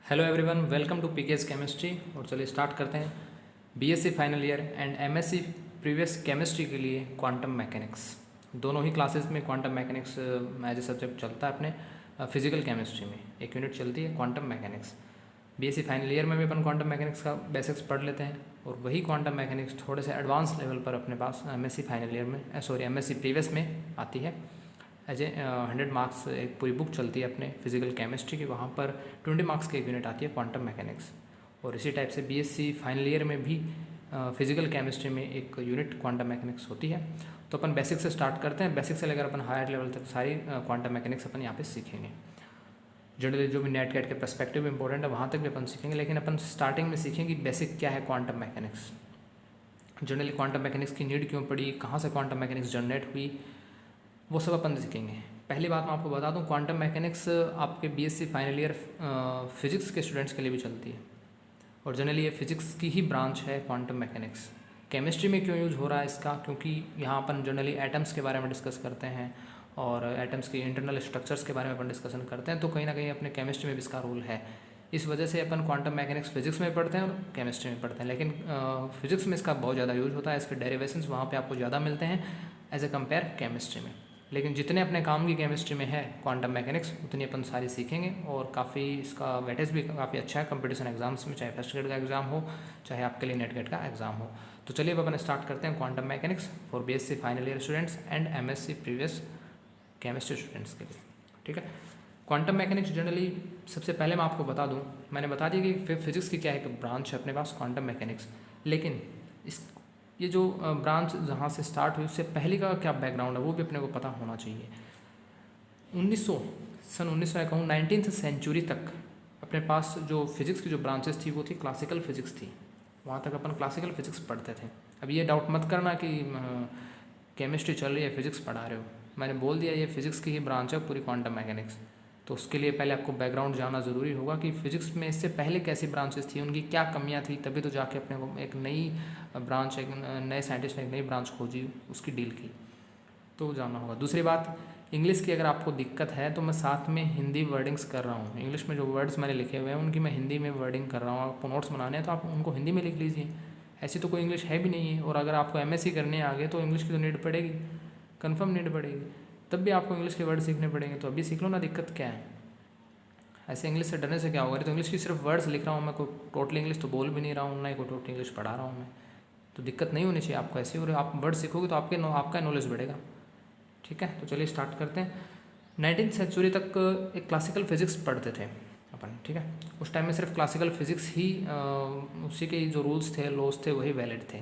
Hello everyone, welcome to PKS chemistry. और चलिए start करते हैं। BSc final year and MSc previous chemistry के लिए क्वांटम मैकेनिक्स, दोनों ही क्लासेस में quantum mechanics as a subject चलता है। अपने फिजिकल केमिस्ट्री में एक यूनिट चलती है quantum mechanics. BSc final year में भी अपन क्वांटम मैकेनिक्स का बेसिक्स पढ़ लेते हैं, और वही क्वांटम मैकेनिक्स थोड़े से एडवांस लेवल पर अपने पास एमएससी फाइनल ईयर में एमएससी प्रीवियस में आती है। एज ए 100 मार्क्स एक पूरी बुक चलती है अपने फिजिकल केमिस्ट्री की, वहाँ पर 20 मार्क्स की एक यूनिट आती है क्वांटम मैकेनिक्स। और इसी टाइप से बीएससी फाइनल ईयर में भी फिजिकल केमिस्ट्री में एक यूनिट क्वांटम मैकेनिक्स होती है। तो अपन बेसिक से स्टार्ट करते हैं। बेसिक से लेकर अपन हायर लेवल तक सारी क्वांटम मैकेनिक्स अपन यहाँ पे सीखेंगे। जनरली जो भी नेट कैट के पर्सपेक्टिव इंपॉर्टेंट है वहाँ तक भी अपन सीखेंगे, लेकिन अपन स्टार्टिंग में सीखेंगे बेसिक क्या है quantum mechanics. Generally quantum mechanics की नीड क्यों पड़ी, कहाँ से क्वांटम मैकेनिक्स जनरेट हुई, वो सब अपन सीखेंगे। पहली बात मैं आपको बता दूं, क्वांटम मैकेनिक्स आपके बीएससी फाइनल ईयर फिजिक्स के स्टूडेंट्स के लिए भी चलती है, और जनरली ये फिजिक्स की ही ब्रांच है क्वांटम मैकेनिक्स। केमिस्ट्री में क्यों यूज हो रहा है इसका, क्योंकि यहाँ अपन जनरली एटम्स के बारे में डिस्कस करते हैं और एटम्स के इंटरनल स्ट्रक्चर्स के बारे में अपन डिस्कशन करते हैं, तो कहीं ना कहीं अपने केमिस्ट्री में भी इसका रोल है। इस वजह से अपन क्वांटम मैकेनिक्स फिजिक्स में पढ़ते हैं और केमिस्ट्री में पढ़ते हैं, लेकिन फिजिक्स में इसका बहुत ज़्यादा यूज होता है। इसके डेरिवेशंस वहाँ पे आपको ज़्यादा मिलते हैं एज ए कम्पेयर केमिस्ट्री में। लेकिन जितने अपने काम की केमिस्ट्री में है क्वांटम मैकेनिक्स, उतनी अपन सारी सीखेंगे। और काफ़ी इसका वेटेज भी काफ़ी अच्छा है कंपटीशन एग्जाम्स में, चाहे फर्स्ट ग्रेड का एग्जाम हो, चाहे आपके लिए नेट गेट का एग्जाम हो। तो चलिए अब अपन स्टार्ट करते हैं quantum mechanics for BSc final year students and MSc previous chemistry students के लिए। ठीक है, क्वांटम मैकेनिक्स जनरली सबसे पहले मैं आपको बता दूं, मैंने बता दिया कि फिजिक्स की क्या है, एक ब्रांच है अपने पास क्वांटम मैकेनिक्स। लेकिन इस ये जो ब्रांच जहाँ से स्टार्ट हुई उससे पहले का क्या बैकग्राउंड है वो भी अपने को पता होना चाहिए। 19th सेंचुरी तक अपने पास जो फिज़िक्स की जो ब्रांचेस थी वो थी क्लासिकल फिज़िक्स थी। वहाँ तक अपन क्लासिकल फिज़िक्स पढ़ते थे। अब ये डाउट मत करना कि केमिस्ट्री चल रही है फिज़िक्स पढ़ा रहे हो, मैंने बोल दिया ये फिज़िक्स की ही ब्रांच है पूरी क्वांटम मैकेनिक्स। तो उसके लिए पहले आपको बैकग्राउंड जानना ज़रूरी होगा कि फिज़िक्स में इससे पहले कैसी ब्रांचेस थी, उनकी क्या कमियां थी, तभी तो जाके अपने को एक नई ब्रांच, एक नए साइंटिस्ट ने एक नई ब्रांच खोजी, उसकी डील की, तो जानना होगा। दूसरी बात, इंग्लिश की अगर आपको दिक्कत है तो मैं साथ में हिंदी वर्डिंग्स कर रहा हूँ। इंग्लिश में जो वर्ड्स मैंने लिखे हुए हैं उनकी मैं हिंदी में वर्डिंग कर रहा हूँ। आपको नोट्स बनाने हैं तो आप उनको हिंदी में लिख लीजिए। ऐसी तो कोई इंग्लिश है भी नहीं है, और अगर आपको एमएससी करने है आगे तो इंग्लिश की तो नीड पड़ेगी, कन्फर्म नीड पड़ेगी, तब भी आपको इंग्लिश के वर्ड सीखने पड़ेंगे। तो अभी सीख लो ना, दिक्कत क्या है। ऐसे इंग्लिश से डरने से क्या होगा। तो इंग्लिश की सिर्फ वर्ड्स लिख रहा हूँ मैं, कोई टोटली इंग्लिश तो बोल भी नहीं रहा हूँ, ना ही कोई टोटली इंग्लिश पढ़ा रहा हूँ मैं, तो दिक्कत नहीं होनी चाहिए आपको ऐसी। और आप वर्ड सीखोगे तो आपका नॉलेज बढ़ेगा। ठीक है, तो चलिए स्टार्ट करते हैं। 19th सेंचुरी तक एक क्लासिकल फिजिक्स पढ़ते थे अपन। ठीक है, उस टाइम में सिर्फ क्लासिकल फिजिक्स ही उसी के जो रूल्स थे, लॉज थे, वही वैलिड थे,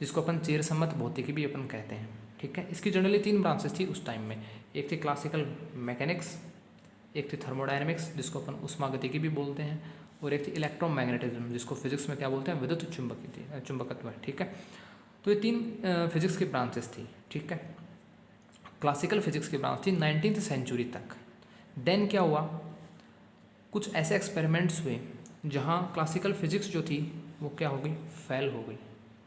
जिसको अपन चिरसम्मत भौतिकी भी अपन कहते हैं। ठीक है, इसकी जनरली 3 ब्रांचेस थी उस टाइम में। एक थी क्लासिकल मैकेनिक्स, एक थी थर्मोडायनेमिक्स जिसको अपन उष्मागतिकी भी बोलते हैं, और एक थी इलेक्ट्रोमैग्नेटिज्म जिसको फिजिक्स में क्या बोलते हैं, विद्युत चुंबकत्व। ठीक है, तो ये 3 फिजिक्स की ब्रांचेस थी। ठीक है, क्लासिकल फिजिक्स की ब्रांच थी 19th सेंचुरी तक। देन क्या हुआ, कुछ ऐसे एक्सपेरिमेंट्स हुए जहाँ क्लासिकल फिजिक्स जो थी वो क्या हो गई, फेल हो गई।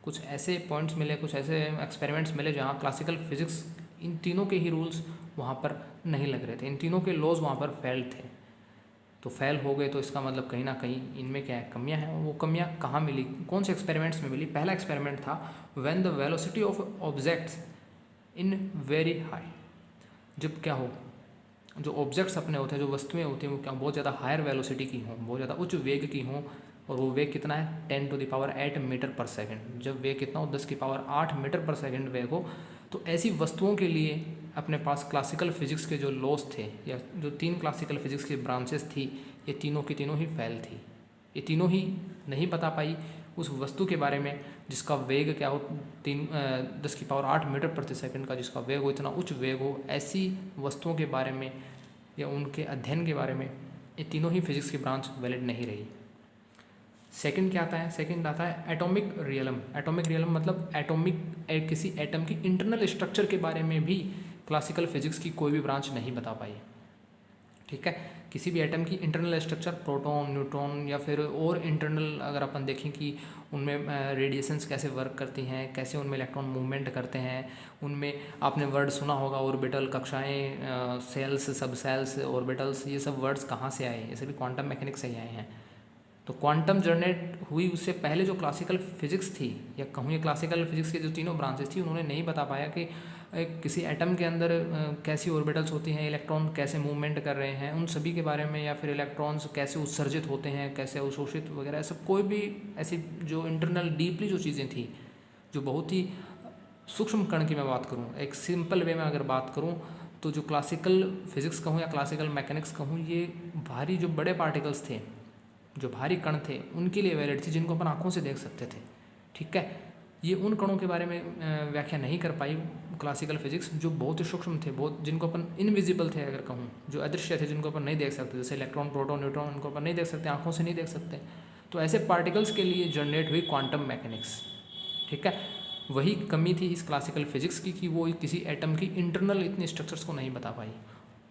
कुछ ऐसे पॉइंट्स मिले, कुछ ऐसे एक्सपेरिमेंट्स मिले जहाँ क्लासिकल फिजिक्स, इन तीनों के ही रूल्स वहाँ पर नहीं लग रहे थे, इन तीनों के लॉज वहाँ पर फेल थे। तो फेल हो गए तो इसका मतलब कहीं ना कहीं इनमें क्या है, कमियां हैं। वो कमियां कहाँ मिली, कौन से एक्सपेरिमेंट्स में मिली। पहला एक्सपेरिमेंट था when the velocity of objects in very high. जब क्या हो, जो ऑब्जेक्ट्स अपने होते हैं, जो वस्तुएं होती हैं, वो क्या बहुत ज़्यादा हायर वेलोसिटी की हों, बहुत ज़्यादा उच्च वेग की हों। और वो वेग कितना है, 10⁸ मीटर पर सेकेंड। जब वेग कितना हो, 10⁸ मीटर पर सेकेंड वेग हो, तो ऐसी वस्तुओं के लिए अपने पास क्लासिकल फिजिक्स के जो लॉज थे, या जो 3 क्लासिकल फिजिक्स की ब्रांचेस थी, ये तीनों की तीनों ही फेल थी। ये तीनों ही नहीं बता पाई उस वस्तु के बारे में जिसका वेग क्या हो, 10⁸ मीटर प्रति सेकंड का जिसका वेग हो, इतना उच्च वेग हो, ऐसी वस्तुओं के बारे में या उनके अध्ययन के बारे में ये तीनों ही फिजिक्स की ब्रांच वैलिड नहीं रही। सेकंड क्या आता है, सेकंड आता है एटॉमिक रियलम। एटॉमिक रियलम मतलब किसी एटम की इंटरनल स्ट्रक्चर के बारे में भी क्लासिकल फिजिक्स की कोई भी ब्रांच नहीं बता पाई। ठीक है। किसी भी एटम की इंटरनल स्ट्रक्चर, प्रोटॉन, न्यूट्रॉन या फिर और इंटरनल अगर अपन देखें कि उनमें रेडिएशंस कैसे वर्क करती हैं, कैसे उनमें इलेक्ट्रॉन मूवमेंट करते हैं, उनमें आपने वर्ड सुना होगा ऑर्बिटल, कक्षाएं, सेल्स, सब सेल्स, ऑर्बिटल्स, ये सब वर्ड्स कहाँ से आए? ये सभी क्वांटम मैकेनिक्स से ही आए हैं। तो क्वांटम जनरेट हुई उससे पहले जो क्लासिकल फिजिक्स थी, या कहूँ ये क्लासिकल फिजिक्स की जो तीनों ब्रांचेस थी, उन्होंने नहीं बता पाया कि किसी एटम के अंदर कैसी ऑर्बिटल्स होती हैं, इलेक्ट्रॉन कैसे मूवमेंट कर रहे हैं, उन सभी के बारे में, या फिर इलेक्ट्रॉन्स कैसे उत्सर्जित होते हैं, कैसे अवशोषित वगैरह, सब कोई भी ऐसी जो इंटरनल डीपली जो चीज़ें थी, जो बहुत ही सूक्ष्म कण की मैं बात करूँ, एक सिंपल वे में अगर बात करूँ, तो जो क्लासिकल फिजिक्स कहूँ या क्लासिकल मैकेनिक्स कहूँ, ये भारी जो बड़े पार्टिकल्स थे, जो भारी कण थे, उनके लिए वैलिड थी, जिनको अपन आँखों से देख सकते थे। ठीक है। ये उन कणों के बारे में व्याख्या नहीं कर पाई क्लासिकल फिजिक्स, जो बहुत ही सूक्ष्म थे, बहुत, जिनको अपन इनविजिबल थे अगर कहूँ, जो अदृश्य थे, जिनको अपन नहीं देख सकते, जैसे इलेक्ट्रॉन, प्रोटॉन, न्यूट्रॉन, उनको अपन नहीं देख सकते, आँखों से नहीं देख सकते। तो ऐसे पार्टिकल्स के लिए जनरेट हुई क्वांटम मैकेनिक्स। ठीक है। वही कमी थी इस क्लासिकल फिजिक्स की, कि वो किसी एटम की इंटरनल इतने स्ट्रक्चर्स को नहीं बता पाई।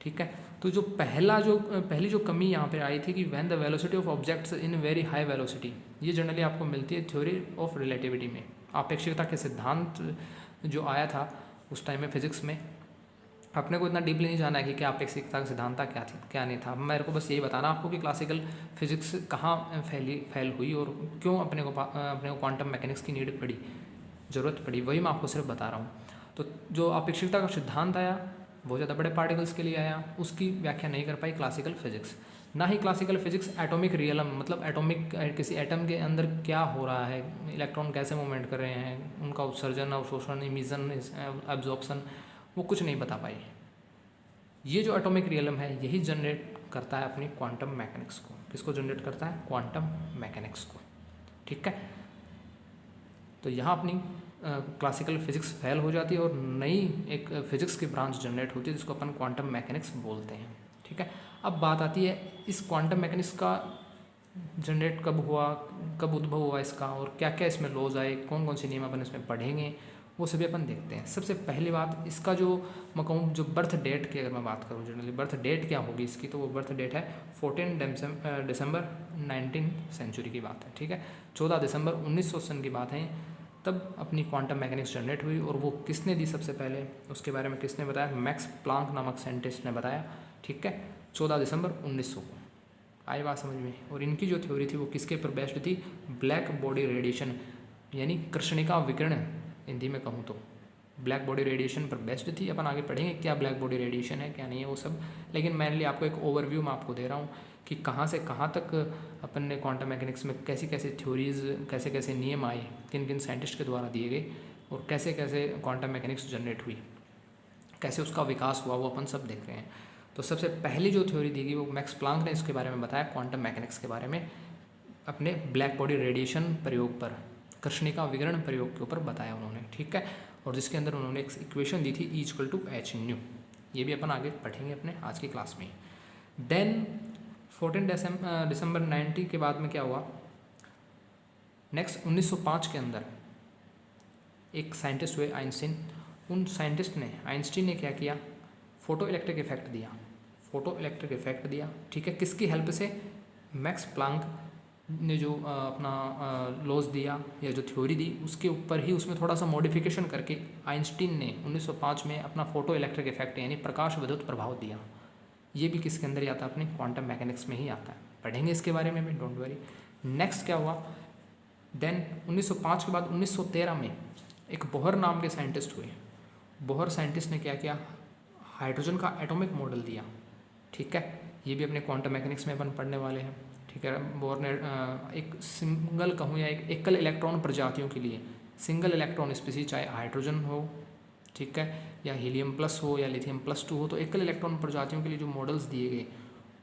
ठीक है। तो जो पहली जो कमी यहाँ पे आई थी कि when the velocity of objects in very high velocity, ये जनरली आपको मिलती है थ्योरी ऑफ रिलेटिविटी में। आपेक्षिकता के सिद्धांत जो आया था उस टाइम में फिजिक्स में, अपने को इतना डीपली नहीं जाना है कि क्या आपेक्षिकता का सिद्धांत क्या थी, क्या नहीं था। मेरे को बस यही बताना आपको कि क्लासिकल फिजिक्स कहाँ फैल हुई और क्यों अपने को क्वांटम मैकेनिक्स की नीड पड़ी, ज़रूरत पड़ी, वही मैं आपको सिर्फ बता रहा हूँ। तो जो आपेक्षिकता का सिद्धांत आया, बहुत ज़्यादा बड़े पार्टिकल्स के लिए आया, उसकी व्याख्या नहीं कर पाई क्लासिकल फिजिक्स। ना ही क्लासिकल फिजिक्स एटॉमिक रियलम, मतलब एटॉमिक, किसी एटम के अंदर क्या हो रहा है, इलेक्ट्रॉन कैसे मूवमेंट कर रहे हैं, उनका उत्सर्जन, अवशोषण, इमिशन, एब्जॉर्प्शन, वो कुछ नहीं बता पाई। ये जो एटॉमिक रियलम है, यही जनरेट करता है अपनी क्वांटम मैकेनिक्स को। किसको जनरेट करता है? क्वांटम मैकेनिक्स को। ठीक है। तो यहाँ अपनी क्लासिकल फिजिक्स फेल हो जाती है और नई एक फिजिक्स की ब्रांच जनरेट होती है, जिसको अपन क्वांटम मैकेनिक्स बोलते हैं। ठीक है। अब बात आती है इस क्वांटम मैकेनिक्स का जनरेट कब हुआ, कब उद्भव हुआ इसका, और क्या क्या इसमें लॉज आए, कौन कौन से नियम अपन इसमें पढ़ेंगे, वो सभी अपन देखते हैं। सबसे पहली बात, इसका जो मैं कहूँ, जो बर्थ डेट की अगर मैं बात करूँ, जनरली बर्थ डेट क्या होगी इसकी, तो वो बर्थ डेट है 14 दिसंबर 19 सेंचुरी की बात है। ठीक है। 14 दिसंबर 1900 सन की बात है, तब अपनी क्वांटम मैकेनिक्स जनरेट हुई। और वो किसने दी सबसे पहले, उसके बारे में किसने बताया? मैक्स प्लांक नामक साइंटिस्ट ने बताया। ठीक है। 14 दिसंबर 1900 को। आई बात समझ में? और इनकी जो थ्योरी थी वो किसके पर बेस्ड थी? ब्लैक बॉडी रेडिएशन, यानी कृष्णिका विकिरण हिंदी में कहूँ तो, ब्लैक बॉडी रेडिएशन पर बेस्ड थी। अपन आगे पढ़ेंगे क्या ब्लैक बॉडी रेडिएशन है, क्या नहीं है, वो सब। लेकिन मेनली आपको एक ओवरव्यू मैं आपको दे रहा हूँ कि कहाँ से कहाँ तक अपन ने क्वांटम मैकेनिक्स में कैसी कैसी थ्योरीज, कैसे कैसे नियम आए, किन किन साइंटिस्ट के द्वारा दिए गए, और कैसे कैसे क्वांटम मैकेनिक्स जनरेट हुई, कैसे उसका विकास हुआ, वो अपन सब देख रहे हैं। तो सबसे पहली जो थ्योरी दी गई वो मैक्स प्लांक ने इसके बारे में बताया, क्वांटम मैकेनिक्स के बारे में, अपने ब्लैक बॉडी रेडिएशन प्रयोग पर, कृष्णिका विकिरण प्रयोग के ऊपर बताया उन्होंने। ठीक है। और जिसके अंदर उन्होंने एक इक्वेशन दी थी E=H न्यू। ये भी अपन आगे पढ़ेंगे अपने आज की क्लास में। देन 14 दिसंबर 90 के बाद में क्या हुआ, नेक्स्ट 1905 के अंदर एक साइंटिस्ट हुए आइंस्टीन। उन साइंटिस्ट ने, आइंस्टीन ने क्या किया, फोटो इलेक्ट्रिक इफेक्ट दिया, फोटो इलेक्ट्रिक इफेक्ट दिया। ठीक है। किसकी हेल्प से? मैक्स प्लांक ने जो अपना लॉज दिया या जो थ्योरी दी, उसके ऊपर ही उसमें थोड़ा सा मॉडिफिकेशन करके आइंस्टीन ने 1905 में अपना फोटो इलेक्ट्रिक इफेक्ट यानी प्रकाश विद्युत प्रभाव दिया। ये भी किसके अंदर ही आता है? अपने क्वांटम मैकेनिक्स में ही आता है। पढ़ेंगे इसके बारे में भी, डोंट वरी। नेक्स्ट क्या हुआ, देन 1905 के बाद 1913 में एक बोहर नाम के साइंटिस्ट हुए। बोहर साइंटिस्ट ने क्या किया, हाइड्रोजन का एटॉमिक मॉडल दिया। ठीक है। ये भी अपने क्वांटम मैकेनिक्स में अपन पढ़ने वाले हैं। ठीक है। बोहर ने एक सिंगल कहूँ या एक एकल इलेक्ट्रॉन प्रजातियों के लिए, सिंगल इलेक्ट्रॉन स्पीसीज, चाहे हाइड्रोजन हो, ठीक है, या हीलियम प्लस हो या लिथियम +2 हो, तो एकल इलेक्ट्रॉन प्रजातियों के लिए जो मॉडल्स दिए गए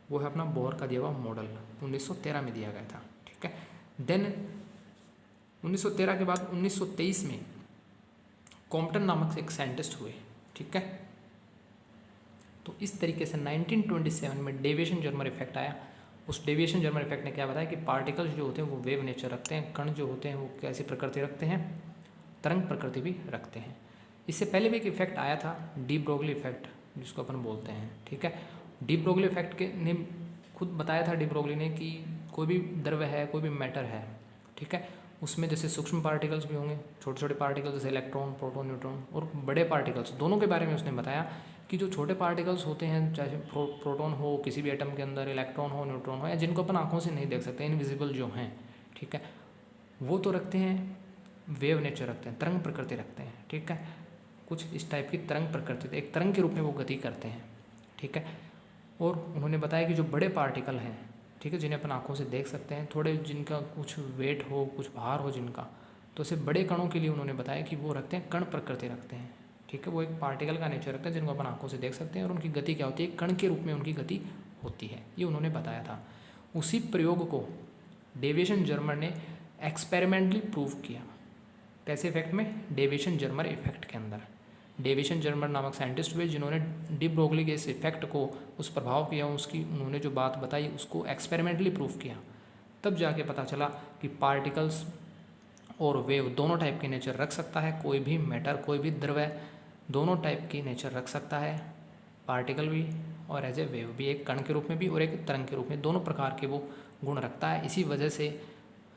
वो है अपना बोहर का दिया हुआ मॉडल, 1913 में दिया गया था। ठीक है। देन 1913 के बाद 1923 में कॉम्पटन नामक एक साइंटिस्ट हुए। ठीक है। तो इस तरीके से 1927 में डेविएशन जर्मर इफेक्ट आया। उस डेविएशन जर्मर इफेक्ट ने क्या बताया कि पार्टिकल्स जो होते हैं वो वेव नेचर रखते हैं, कण जो होते हैं वो कैसी प्रकृति रखते हैं, तरंग प्रकृति भी रखते हैं। इससे पहले भी एक इफेक्ट आया था, डी ब्रोगली इफेक्ट जिसको अपन बोलते हैं। ठीक है। डी ब्रोगली इफेक्ट के ने खुद बताया था डी ब्रोगली ने कि कोई भी द्रव्य है, कोई भी मैटर है, ठीक है, उसमें जैसे सूक्ष्म पार्टिकल्स भी होंगे, छोटे छोटे पार्टिकल्स जैसे इलेक्ट्रॉन, प्रोटॉन, न्यूट्रॉन, और बड़े पार्टिकल्स, दोनों के बारे में उसने बताया कि जो छोटे पार्टिकल्स होते हैं, चाहे प्रोटॉन हो किसी भी एटम के अंदर, इलेक्ट्रॉन हो, न्यूट्रॉन हो, या जिनको अपन आंखों से नहीं देख सकते, इनविजिबल जो हैं, ठीक है, वो तो रखते हैं वेव नेचर रखते हैं, तरंग प्रकृति रखते हैं, ठीक है, कुछ इस टाइप की तरंग प्रकृति, एक तरंग के रूप में वो गति करते हैं, ठीक है। और उन्होंने बताया कि जो बड़े पार्टिकल हैं, ठीक है, जिन्हें अपन आंखों से देख सकते हैं, थोड़े जिनका कुछ वेट हो, कुछ भार हो जिनका, तो ऐसे बड़े कणों के लिए उन्होंने बताया कि वो रखते हैं कण प्रकृति रखते हैं, ठीक है, वो एक पार्टिकल का नेचर रखते हैं जिनको अपन आंखों से देख सकते हैं, और उनकी गति क्या होती है, कण के रूप में उनकी गति होती है, ये उन्होंने बताया था। उसी प्रयोग को डेविएशन जर्मर ने एक्सपेरिमेंटली प्रूव किया। कैसे इफेक्ट में? डेविएशन जर्मर इफेक्ट के अंदर। डेविएशन जर्मर नामक साइंटिस्ट हुए जिन्होंने डी ब्रोगली के इस इफेक्ट को, उस प्रभाव किया, उसकी उन्होंने जो बात बताई उसको एक्सपेरिमेंटली प्रूव किया। तब जाके पता चला कि पार्टिकल्स और वेव दोनों टाइप के नेचर रख सकता है, कोई भी मैटर, कोई भी द्रव्य दोनों टाइप की नेचर रख सकता है, पार्टिकल भी और एज ए वेव भी, एक कण के रूप में भी और एक तरंग के रूप में, दोनों प्रकार के वो गुण रखता है। इसी वजह से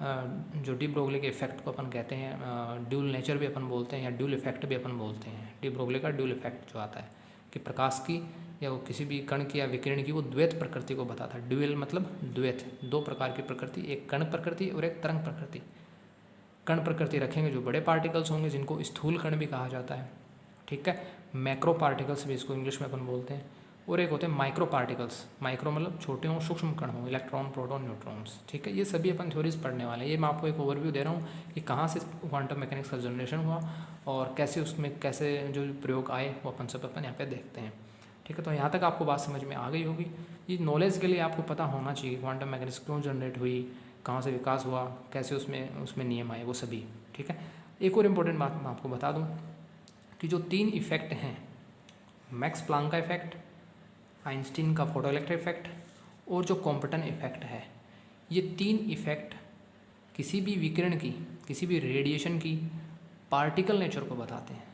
जो डी ब्रोगली के इफेक्ट को अपन कहते हैं ड्यूल नेचर भी अपन बोलते हैं, या ड्यूल इफेक्ट भी अपन बोलते हैं। डी ब्रोगली का ड्यूल इफेक्ट जो आता है कि प्रकाश की या वो किसी भी कण की या विकिरण की वो द्वैत प्रकृति को बताता है। ड्यूल मतलब द्वैत, दो प्रकार की प्रकृति, एक कण प्रकृति और एक तरंग प्रकृति। कण प्रकृति रखेंगे जो बड़े पार्टिकल्स होंगे जिनको स्थूल कण भी कहा जाता है, ठीक है, मैक्रो पार्टिकल्स भी इसको इंग्लिश में अपन बोलते हैं, और एक होते हैं माइक्रो पार्टिकल्स। माइक्रो मतलब छोटे हों, सूक्ष्म कण हों, इलेक्ट्रॉन, प्रोटॉन, न्यूट्रॉन्स, ठीक है। ये सभी अपन थ्योरीज पढ़ने वाले हैं। ये मैं आपको एक ओवरव्यू दे रहा हूँ कि कहाँ से क्वांटम मैकेनिक्स का जनरेशन हुआ और कैसे उसमें कैसे जो प्रयोग आए वो अपन यहाँ पे देखते हैं, ठीक है। तो यहाँ तक आपको बात समझ में आ गई होगी। ये नॉलेज के लिए आपको पता होना चाहिए क्वांटम मैकेनिक्स क्यों जनरेट हुई, कहाँ से विकास हुआ, कैसे उसमें नियम आए, वो सभी, ठीक है। एक और इम्पोर्टेंट बात मैं आपको बता दूँ कि जो 3 इफेक्ट हैं, मैक्स प्लांक का इफेक्ट, आइंस्टीन का फोटो इलेक्ट्रिक इफेक्ट और जो कॉम्पटन इफेक्ट है, ये 3 इफेक्ट किसी भी विकिरण की, किसी भी रेडिएशन की पार्टिकल नेचर को बताते हैं,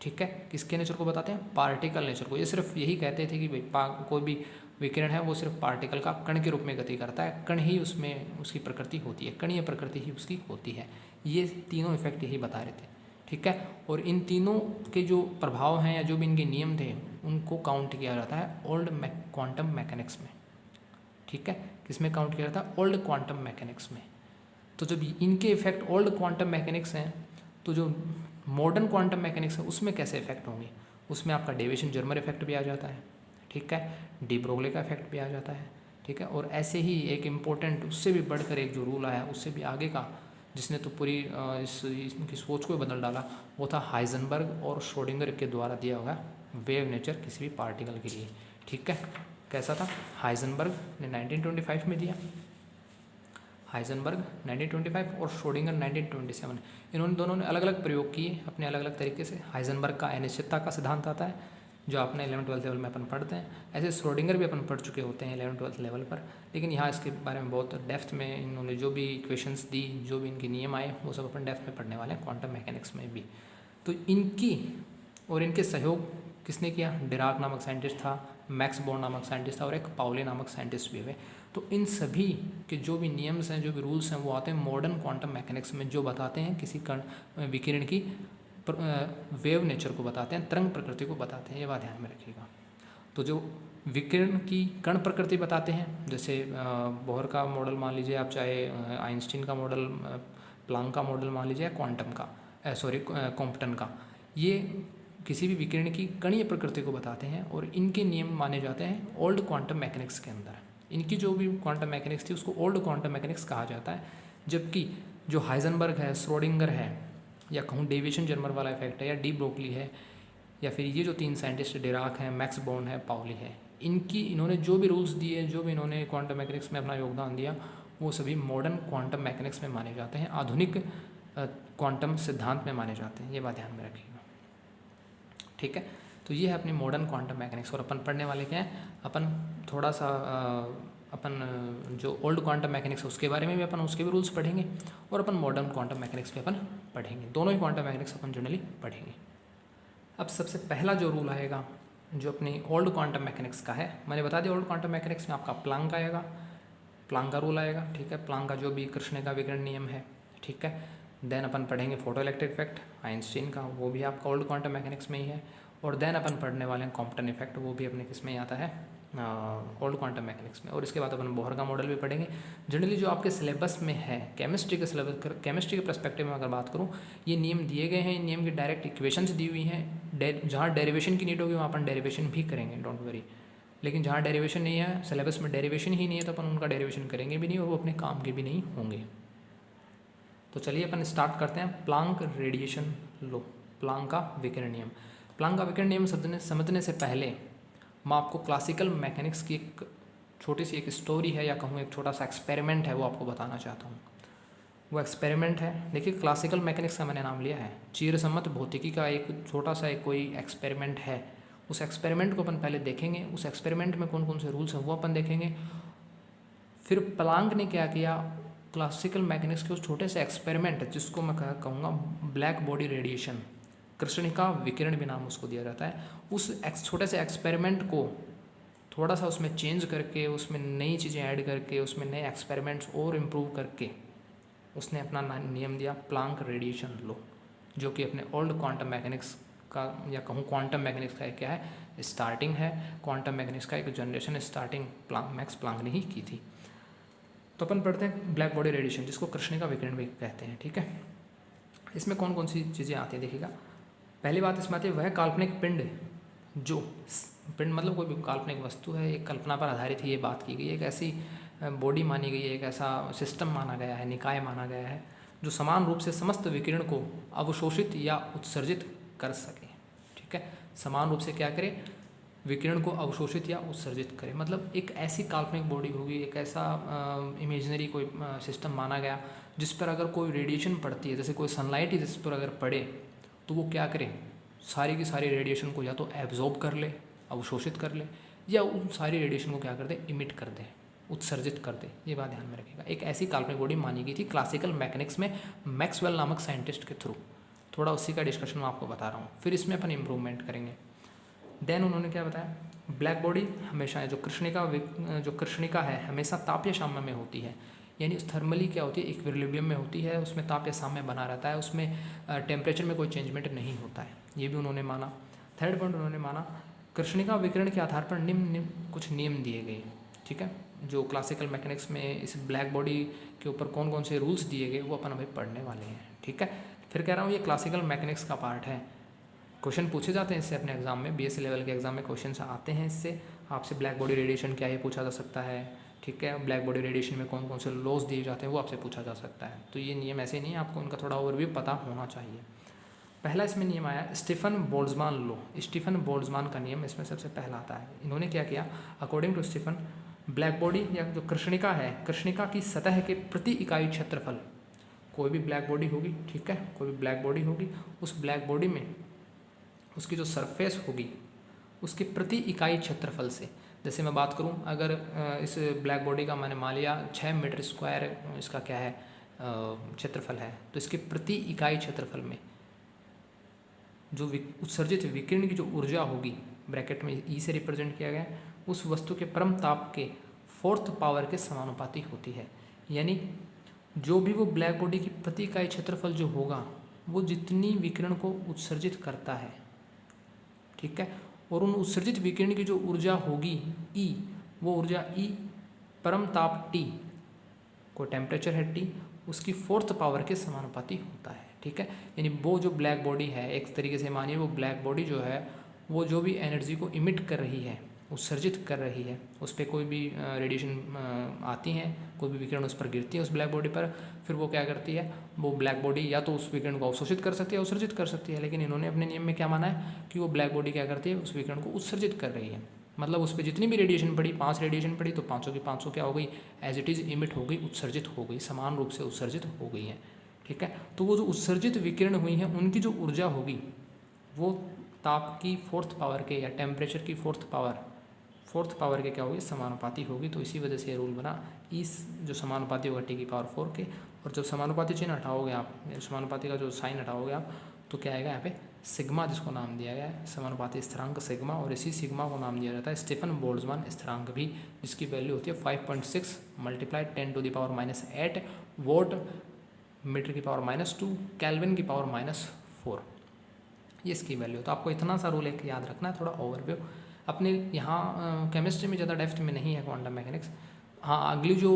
ठीक है। किसके नेचर को बताते हैं? पार्टिकल नेचर को। ये सिर्फ यही कहते थे कि भाई कोई भी विकिरण है वो सिर्फ पार्टिकल का कण के रूप में गति करता है, कण ही उसमें उसकी प्रकृति होती है, कणीय प्रकृति ही उसकी होती है। ये तीनों इफेक्ट यही बता रहे थे, ठीक है। और इन तीनों के जो प्रभाव हैं या जो भी इनके नियम थे उनको काउंट किया जाता है ओल्ड क्वांटम मैकेनिक्स में, ठीक है। किसमें काउंट किया जाता है? ओल्ड क्वांटम मैकेनिक्स में। तो जब इनके इफेक्ट ओल्ड क्वांटम मैकेनिक्स हैं, तो जो मॉडर्न क्वांटम मैकेनिक्स है उसमें कैसे इफेक्ट होंगे? उसमें आपका डेविएशन जर्मर इफेक्ट भी आ जाता है, ठीक है, डी ब्रोगली का इफेक्ट भी आ जाता है, ठीक है। और ऐसे ही एक इम्पोर्टेंट, उससे भी बढ़कर एक जो रूल आया, उससे भी आगे का, जिसने तो पूरी इसकी सोच को बदल डाला, वो था हाइजेनबर्ग और श्रोडिंगर के द्वारा दिया हुआ वेव नेचर किसी भी पार्टिकल के लिए, ठीक है। कैसा था? हाइजेनबर्ग ने 1925 में दिया, हाइजेनबर्ग 1925 और श्रोडिंगर 1927। इन्होंने दोनों ने अलग अलग प्रयोग किए अपने अलग अलग तरीके से। हाइजेनबर्ग का अनिश्चितता का सिद्धांत आता है जो आपने 11th-12th लेवल में अपन पढ़ते हैं, ऐसे श्रोडिंगर भी अपन पढ़ चुके होते हैं 11th-12th लेवल पर, लेकिन यहाँ इसके बारे में बहुत डेप्थ में इन्होंने जो भी इक्वेशंस दी, जो भी इनके नियम आए, वो सब अपन डेप्थ में पढ़ने वाले हैं क्वांटम मैकेनिक्स में भी। तो इनकी और इनके सहयोग किसने किया? डिराक नामक साइंटिस्ट था, मैक्स बोर्न नामक साइंटिस्ट था और एक पाउले नामक साइंटिस्ट भी हुए। तो इन सभी के जो भी नियम्स हैं, जो भी रूल्स हैं, वो आते हैं मॉडर्न क्वांटम मैकेनिक्स में, जो बताते हैं किसी कण विकिरण की वेव नेचर को बताते हैं, तरंग प्रकृति को बताते हैं। ये बात ध्यान में रखिएगा। तो जो विकिरण की कण प्रकृति बताते हैं, जैसे बोहर का मॉडल मान लीजिए आप, चाहे आइंस्टीन का मॉडल, प्लांक का मॉडल मान लीजिए, क्वांटम का कॉम्पटन का, ये किसी भी विकिरण की कणीय प्रकृति को बताते हैं और इनके नियम माने जाते हैं ओल्ड क्वांटम मैकेनिक्स के अंदर। इनकी जो भी क्वांटम मैकेनिक्स थी उसको ओल्ड क्वांटम मैकेनिक्स कहा जाता है, जबकि जो हाइजेनबर्ग है, श्रोडिंगर है, या कहूँ डेविएशन जर्मर वाला इफेक्ट है, या डी ब्रोगली है, या फिर ये जो 3 साइंटिस्ट डिराक हैं, मैक्स बोर्न है, पाउली है, इन्होंने जो भी रूल्स दिए, जो भी इन्होंने क्वांटम मैकेनिक्स में अपना योगदान दिया, वो सभी मॉडर्न क्वांटम मैकेनिक्स में माने जाते हैं, आधुनिक क्वांटम सिद्धांत में माने जाते हैं। ये बात ध्यान में रखिएगा, ठीक है। तो ये है अपनी मॉडर्न क्वांटम मैकेनिक्स। और अपन पढ़ने वाले क्या हैं? अपन थोड़ा सा अपन जो ओल्ड क्वांटम मैकेनिक्स है उसके बारे में भी अपन उसके भी रूल्स पढ़ेंगे, और अपन मॉडर्न क्वांटम मैकेनिक्स भी अपन पढ़ेंगे। दोनों ही क्वांटम मैकेनिक्स अपन जनरली पढ़ेंगे। अब सबसे पहला जो रूल आएगा जो अपनी ओल्ड क्वांटम मैकेनिक्स का है, मैंने बता दिया ओल्ड क्वांटम मैकेनिक्स में आपका प्लांक आएगा, प्लांक का रूल आएगा, ठीक है, प्लांक का जो भी कृष्ण का विकिरण नियम है, ठीक है। देन अपन पढ़ेंगे फोटो इलेक्ट्रिक इफेक्ट आइंस्टीन का, वो भी आपका ओल्ड क्वांटम मैकेनिक्स में ही है। और देन अपन पढ़ने वाले हैं कॉम्पटन इफेक्ट, वो भी अपने किस में आता है, ओल्ड क्वांटम मैकेनिक्स में। और इसके बाद अपन बोहर का मॉडल भी पढ़ेंगे। जनरली जो आपके सिलेबस में है केमिस्ट्री के सिलेबस, केमिस्ट्री के पर्सपेक्टिव में अगर बात करूँ, ये नियम दिए गए हैं, इन नियम की डायरेक्ट इक्वेशंस दी हुई हैं। जहाँ डेरिवेशन की नीड होगी वहाँ अपन डेरिवेशन भी करेंगे, डोंट वरी। लेकिन जहाँ डेरिवेशन नहीं है, सिलेबस में डेरिवेशन ही नहीं है, तो अपन उनका डेरिवेशन करेंगे भी नहीं और वो अपने काम के भी नहीं होंगे। तो चलिए अपन स्टार्ट करते हैं प्लांक रेडिएशन लो, प्लांक का विकिरण नियम। प्लांक का विकिरण नियम समझने से पहले मैं आपको क्लासिकल मैकेनिक्स की एक छोटी सी एक स्टोरी है, या कहूँ एक छोटा सा एक्सपेरिमेंट है, वो आपको बताना चाहता हूँ। वो एक्सपेरिमेंट है, देखिए क्लासिकल मैकेनिक्स का मैंने नाम लिया है, चिरसम्मत भौतिकी का एक छोटा सा एक कोई एक्सपेरिमेंट है। उस एक्सपेरिमेंट को अपन पहले देखेंगे, उस एक्सपेरिमेंट में कौन कौन से रूल्स हैं वो अपन देखेंगे। फिर प्लांक ने क्या किया, क्लासिकल मैकेनिक्स के उस छोटे से एक्सपेरिमेंट जिसको मैं कहूँगा ब्लैक बॉडी रेडिएशन, कृष्णिका विकिरण भी नाम उसको दिया जाता है, उस छोटे से एक्सपेरिमेंट को थोड़ा सा उसमें चेंज करके, उसमें नई चीज़ें ऐड करके, उसमें नए एक्सपेरिमेंट्स और इम्प्रूव करके उसने अपना नियम दिया प्लांक रेडिएशन लो, जो कि अपने ओल्ड क्वांटम मैकेनिक्स का, या कहूँ क्वांटम मैकेनिक्स का क्या है, स्टार्टिंग है। क्वांटम मैकेनिक्स का एक जनरेशन स्टार्टिंग मैक्स प्लांक ने ही की थी। तो अपन पढ़ते हैं ब्लैक बॉडी रेडिएशन, जिसको कृष्णिका विकिरण भी कहते हैं, ठीक है। इसमें कौन कौन सी चीज़ें आती हैं देखिएगा। पहली बात इसमें आती है वह काल्पनिक पिंड, जो पिंड मतलब कोई भी काल्पनिक वस्तु है, एक कल्पना पर आधारित ही ये बात की गई है, एक ऐसी बॉडी मानी गई है, एक ऐसा सिस्टम माना गया है, निकाय माना गया है, जो समान रूप से समस्त विकिरण को अवशोषित या उत्सर्जित कर सके, ठीक है। समान रूप से क्या करे, विकिरण को अवशोषित या उत्सर्जित करे, मतलब एक ऐसी काल्पनिक बॉडी होगी, एक ऐसा इमेजिनरी कोई सिस्टम माना गया जिस पर अगर कोई रेडिएशन पड़ती है, जैसे कोई सनलाइट ही जिस पर अगर पड़े तो वो क्या करे, सारी की सारी रेडिएशन को या तो एब्जॉर्ब कर ले, अवशोषित कर ले, या उन सारी रेडिएशन को क्या कर दे, इमिट कर दे, उत्सर्जित कर दे। ये बात ध्यान में रखिएगा। एक ऐसी काल्पनिक बॉडी मानी गई थी क्लासिकल मैकेनिक्स में मैक्सवेल नामक साइंटिस्ट के थ्रू। थोड़ा उसी का डिस्कशन मैं आपको बता रहा हूँ, फिर इसमें अपन इम्प्रूवमेंट करेंगे। देन उन्होंने क्या बताया, ब्लैक बॉडी हमेशा जो कृष्णिका है हमेशा ताप या साम्य में होती है, यानी थर्मली क्या होती है, इक्विलिब्रियम में होती है, उसमें ताप या साम्य बना रहता है, उसमें टेम्परेचर में कोई चेंजमेंट नहीं होता है, ये भी उन्होंने माना। थर्ड पॉइंट उन्होंने माना, कृष्णिका विकिरण के आधार पर निम्न कुछ नियम दिए गए, ठीक है। जो क्लासिकल मैकेनिक्स में इस ब्लैक बॉडी के ऊपर कौन कौन से रूल्स दिए गए वो अपन अभी पढ़ने वाले हैं, ठीक है। फिर कह रहा हूँ ये क्लासिकल मैकेनिक्स का पार्ट है, क्वेश्चन पूछे जाते हैं इससे अपने एग्जाम में, बीएससी लेवल के एग्जाम में क्वेश्चन आते हैं इससे। आपसे ब्लैक बॉडी रेडिएशन क्या है पूछा जा सकता है, ठीक है। ब्लैक बॉडी रेडिएशन में कौन कौन से लॉज दिए जाते हैं वो आपसे पूछा जा सकता है। तो ये नियम ऐसे नहीं है, आपको इनका थोड़ा ओवरव्यू पता होना चाहिए। पहला इसमें नियम आया Stefan Boltzmann law, Stefan Boltzmann का नियम इसमें सबसे पहला आता है। इन्होंने क्या किया, according to Stefan, black body या जो कृष्णिका है, कृष्णिका की सतह के प्रति इकाई क्षेत्रफल, कोई भी ब्लैक बॉडी होगी, ठीक है, कोई भी ब्लैक बॉडी होगी, उस ब्लैक बॉडी में उसकी जो सरफेस होगी उसके प्रति इकाई क्षेत्रफल से, जैसे मैं बात करूं, अगर इस ब्लैक बॉडी का मैंने मान लिया 6 मीटर स्क्वायर इसका क्या है क्षेत्रफल है, तो इसके प्रति इकाई क्षेत्रफल में जो उत्सर्जित विकिरण की जो ऊर्जा होगी, ब्रैकेट में ई से रिप्रेजेंट किया गया, उस वस्तु के परम ताप के 4th पावर के समानुपाती होती है। यानी जो भी वो ब्लैक बॉडी की प्रति इकाई क्षेत्रफल जो होगा वो जितनी विकिरण को उत्सर्जित करता है, ठीक है, और उन उत्सर्जित विकिरण की जो ऊर्जा होगी E, वो ऊर्जा E परम ताप T, कोई टेम्परेचर है T, उसकी 4th पावर के समानुपाती होता है, ठीक है। यानी वो जो ब्लैक बॉडी है, एक तरीके से मानिए वो ब्लैक बॉडी जो है वो जो भी एनर्जी को इमिट कर रही है, उत्सर्जित कर रही है, उस पर कोई भी रेडिएशन आती हैं, कोई भी विकिरण उस पर गिरती है उस ब्लैक बॉडी पर, फिर वो क्या करती है, वो ब्लैक बॉडी या तो उस विकिरण को अवशोषित कर सकती है, उत्सर्जित कर सकती है। लेकिन इन्होंने अपने नियम में क्या माना है कि वो ब्लैक बॉडी क्या करती है, उस विकिरण को उत्सर्जित कर रही है। मतलब उस पर जितनी भी रेडिएशन पड़ी, 5 रेडिएशन पड़ी, तो 500 की 500 क्या हो गई, एज इट इज़ इमिट हो गई, उत्सर्जित हो गई, समान रूप से उत्सर्जित हो गई है, ठीक है। तो वो जो उत्सर्जित विकिरण हुई हैं उनकी जो ऊर्जा होगी वो ताप की 4th पावर के या टेम्परेचर की 4th पावर के क्या होगी, समानुपाती होगी। तो इसी वजह से ये रूल बना, इस जो समानुपाती होगा T की पावर 4 के, और जब समानुपाती चिन्ह हटाओगे आप, समानुपाती का जो साइन हटाओगे आप, तो क्या आएगा यहाँ पे सिग्मा जिसको नाम दिया गया है समानुपाती स्थिरांक सिग्मा, और इसी सिग्मा को नाम दिया जाता है स्टीफन बोल्ट्जमान स्थिरांक भी, जिसकी वैल्यू होती है 5.6 मल्टीप्लाई 10⁻⁸ वोल्ट मीटर की पावर -2 केल्विन की पावर -4, ये इसकी वैल्यू। तो आपको इतना सा रूल एक याद रखना है, थोड़ा ओवरव्यू। अपने यहाँ केमिस्ट्री में ज़्यादा डेप्थ में नहीं है क्वांटम मैकेनिक्स। हाँ, अगली जो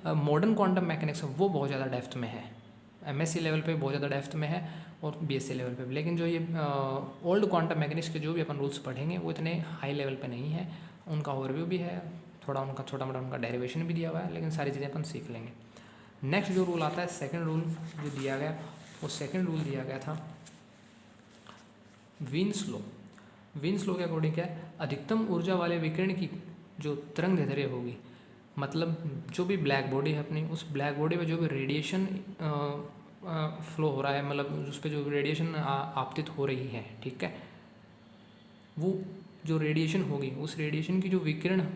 मॉडर्न क्वांटम मैकेनिक्स है वो बहुत ज़्यादा डेप्थ में है, एमएससी लेवल पे बहुत ज़्यादा डेप्थ में है और बीएससी लेवल पे भी। लेकिन जो ये ओल्ड क्वांटम मैकेनिक्स के जो भी अपन रूल्स पढ़ेंगे वो इतने हाई लेवल पे नहीं है, उनका ओवरव्यू भी है, थोड़ा उनका छोटा मोटा उनका डेरिवेशन भी दिया हुआ है, लेकिन सारी चीज़ें अपन सीख लेंगे। नेक्स्ट जो रूल आता है, सेकेंड रूल जो दिया गया, वो सेकेंड रूल दिया गया था वीन्स लॉ। वीन्स लॉ के अकॉर्डिंग क्या है, अधिकतम ऊर्जा वाले विकिरण की जो तरंग दैर्ध्य होगी, मतलब जो भी ब्लैक बॉडी है अपनी, उस ब्लैक बॉडी में जो भी रेडिएशन फ्लो हो रहा है, मतलब उस पर जो रेडिएशन आपतित हो रही है, ठीक है, वो जो रेडिएशन होगी, उस रेडिएशन की जो विकिरण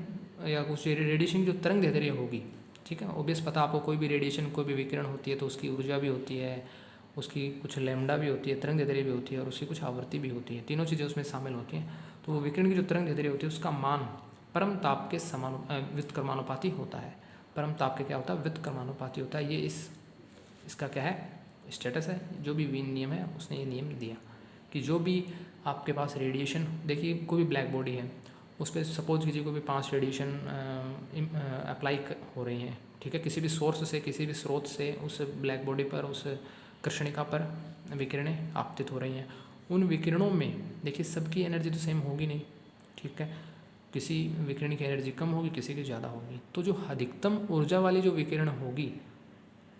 या उस रेडिएशन की जो तरंग दैर्ध्य होगी, ठीक है, ऑब्वियस पता आपको, कोई भी रेडिएशन कोई भी विकिरण होती है तो उसकी ऊर्जा भी होती है, उसकी कुछ लैम्डा भी होती है, तरंग दैर्ध्य भी होती है, और उसकी कुछ आवृत्ति भी होती है, तीनों चीज़ें उसमें शामिल होती हैं। तो वो विकिरण की जो तरंग दैर्ध्य होती है उसका मान परम ताप के व्युत्क्रमानुपाती होता है। परम ताप के क्या होता है, व्युत्क्रमानुपाती होता है। ये इसका क्या है, स्टेटस है। जो भी वीन नियम है उसने ये नियम दिया कि जो भी आपके पास रेडिएशन, देखिए कोई भी ब्लैक बॉडी है उस पर सपोज कीजिए कोई भी 5 रेडिएशन अप्लाई हो रही हैं, ठीक है, किसी भी सोर्स से, किसी भी स्रोत से उस ब्लैक बॉडी पर, उस कृष्णिका पर विकिरणें आपतित हो रही हैं। उन विकिरणों में देखिए सबकी एनर्जी तो सेम होगी नहीं, ठीक है, किसी विकिरण की एनर्जी कम होगी, किसी की ज़्यादा होगी। तो जो अधिकतम ऊर्जा वाली जो विकिरण होगी,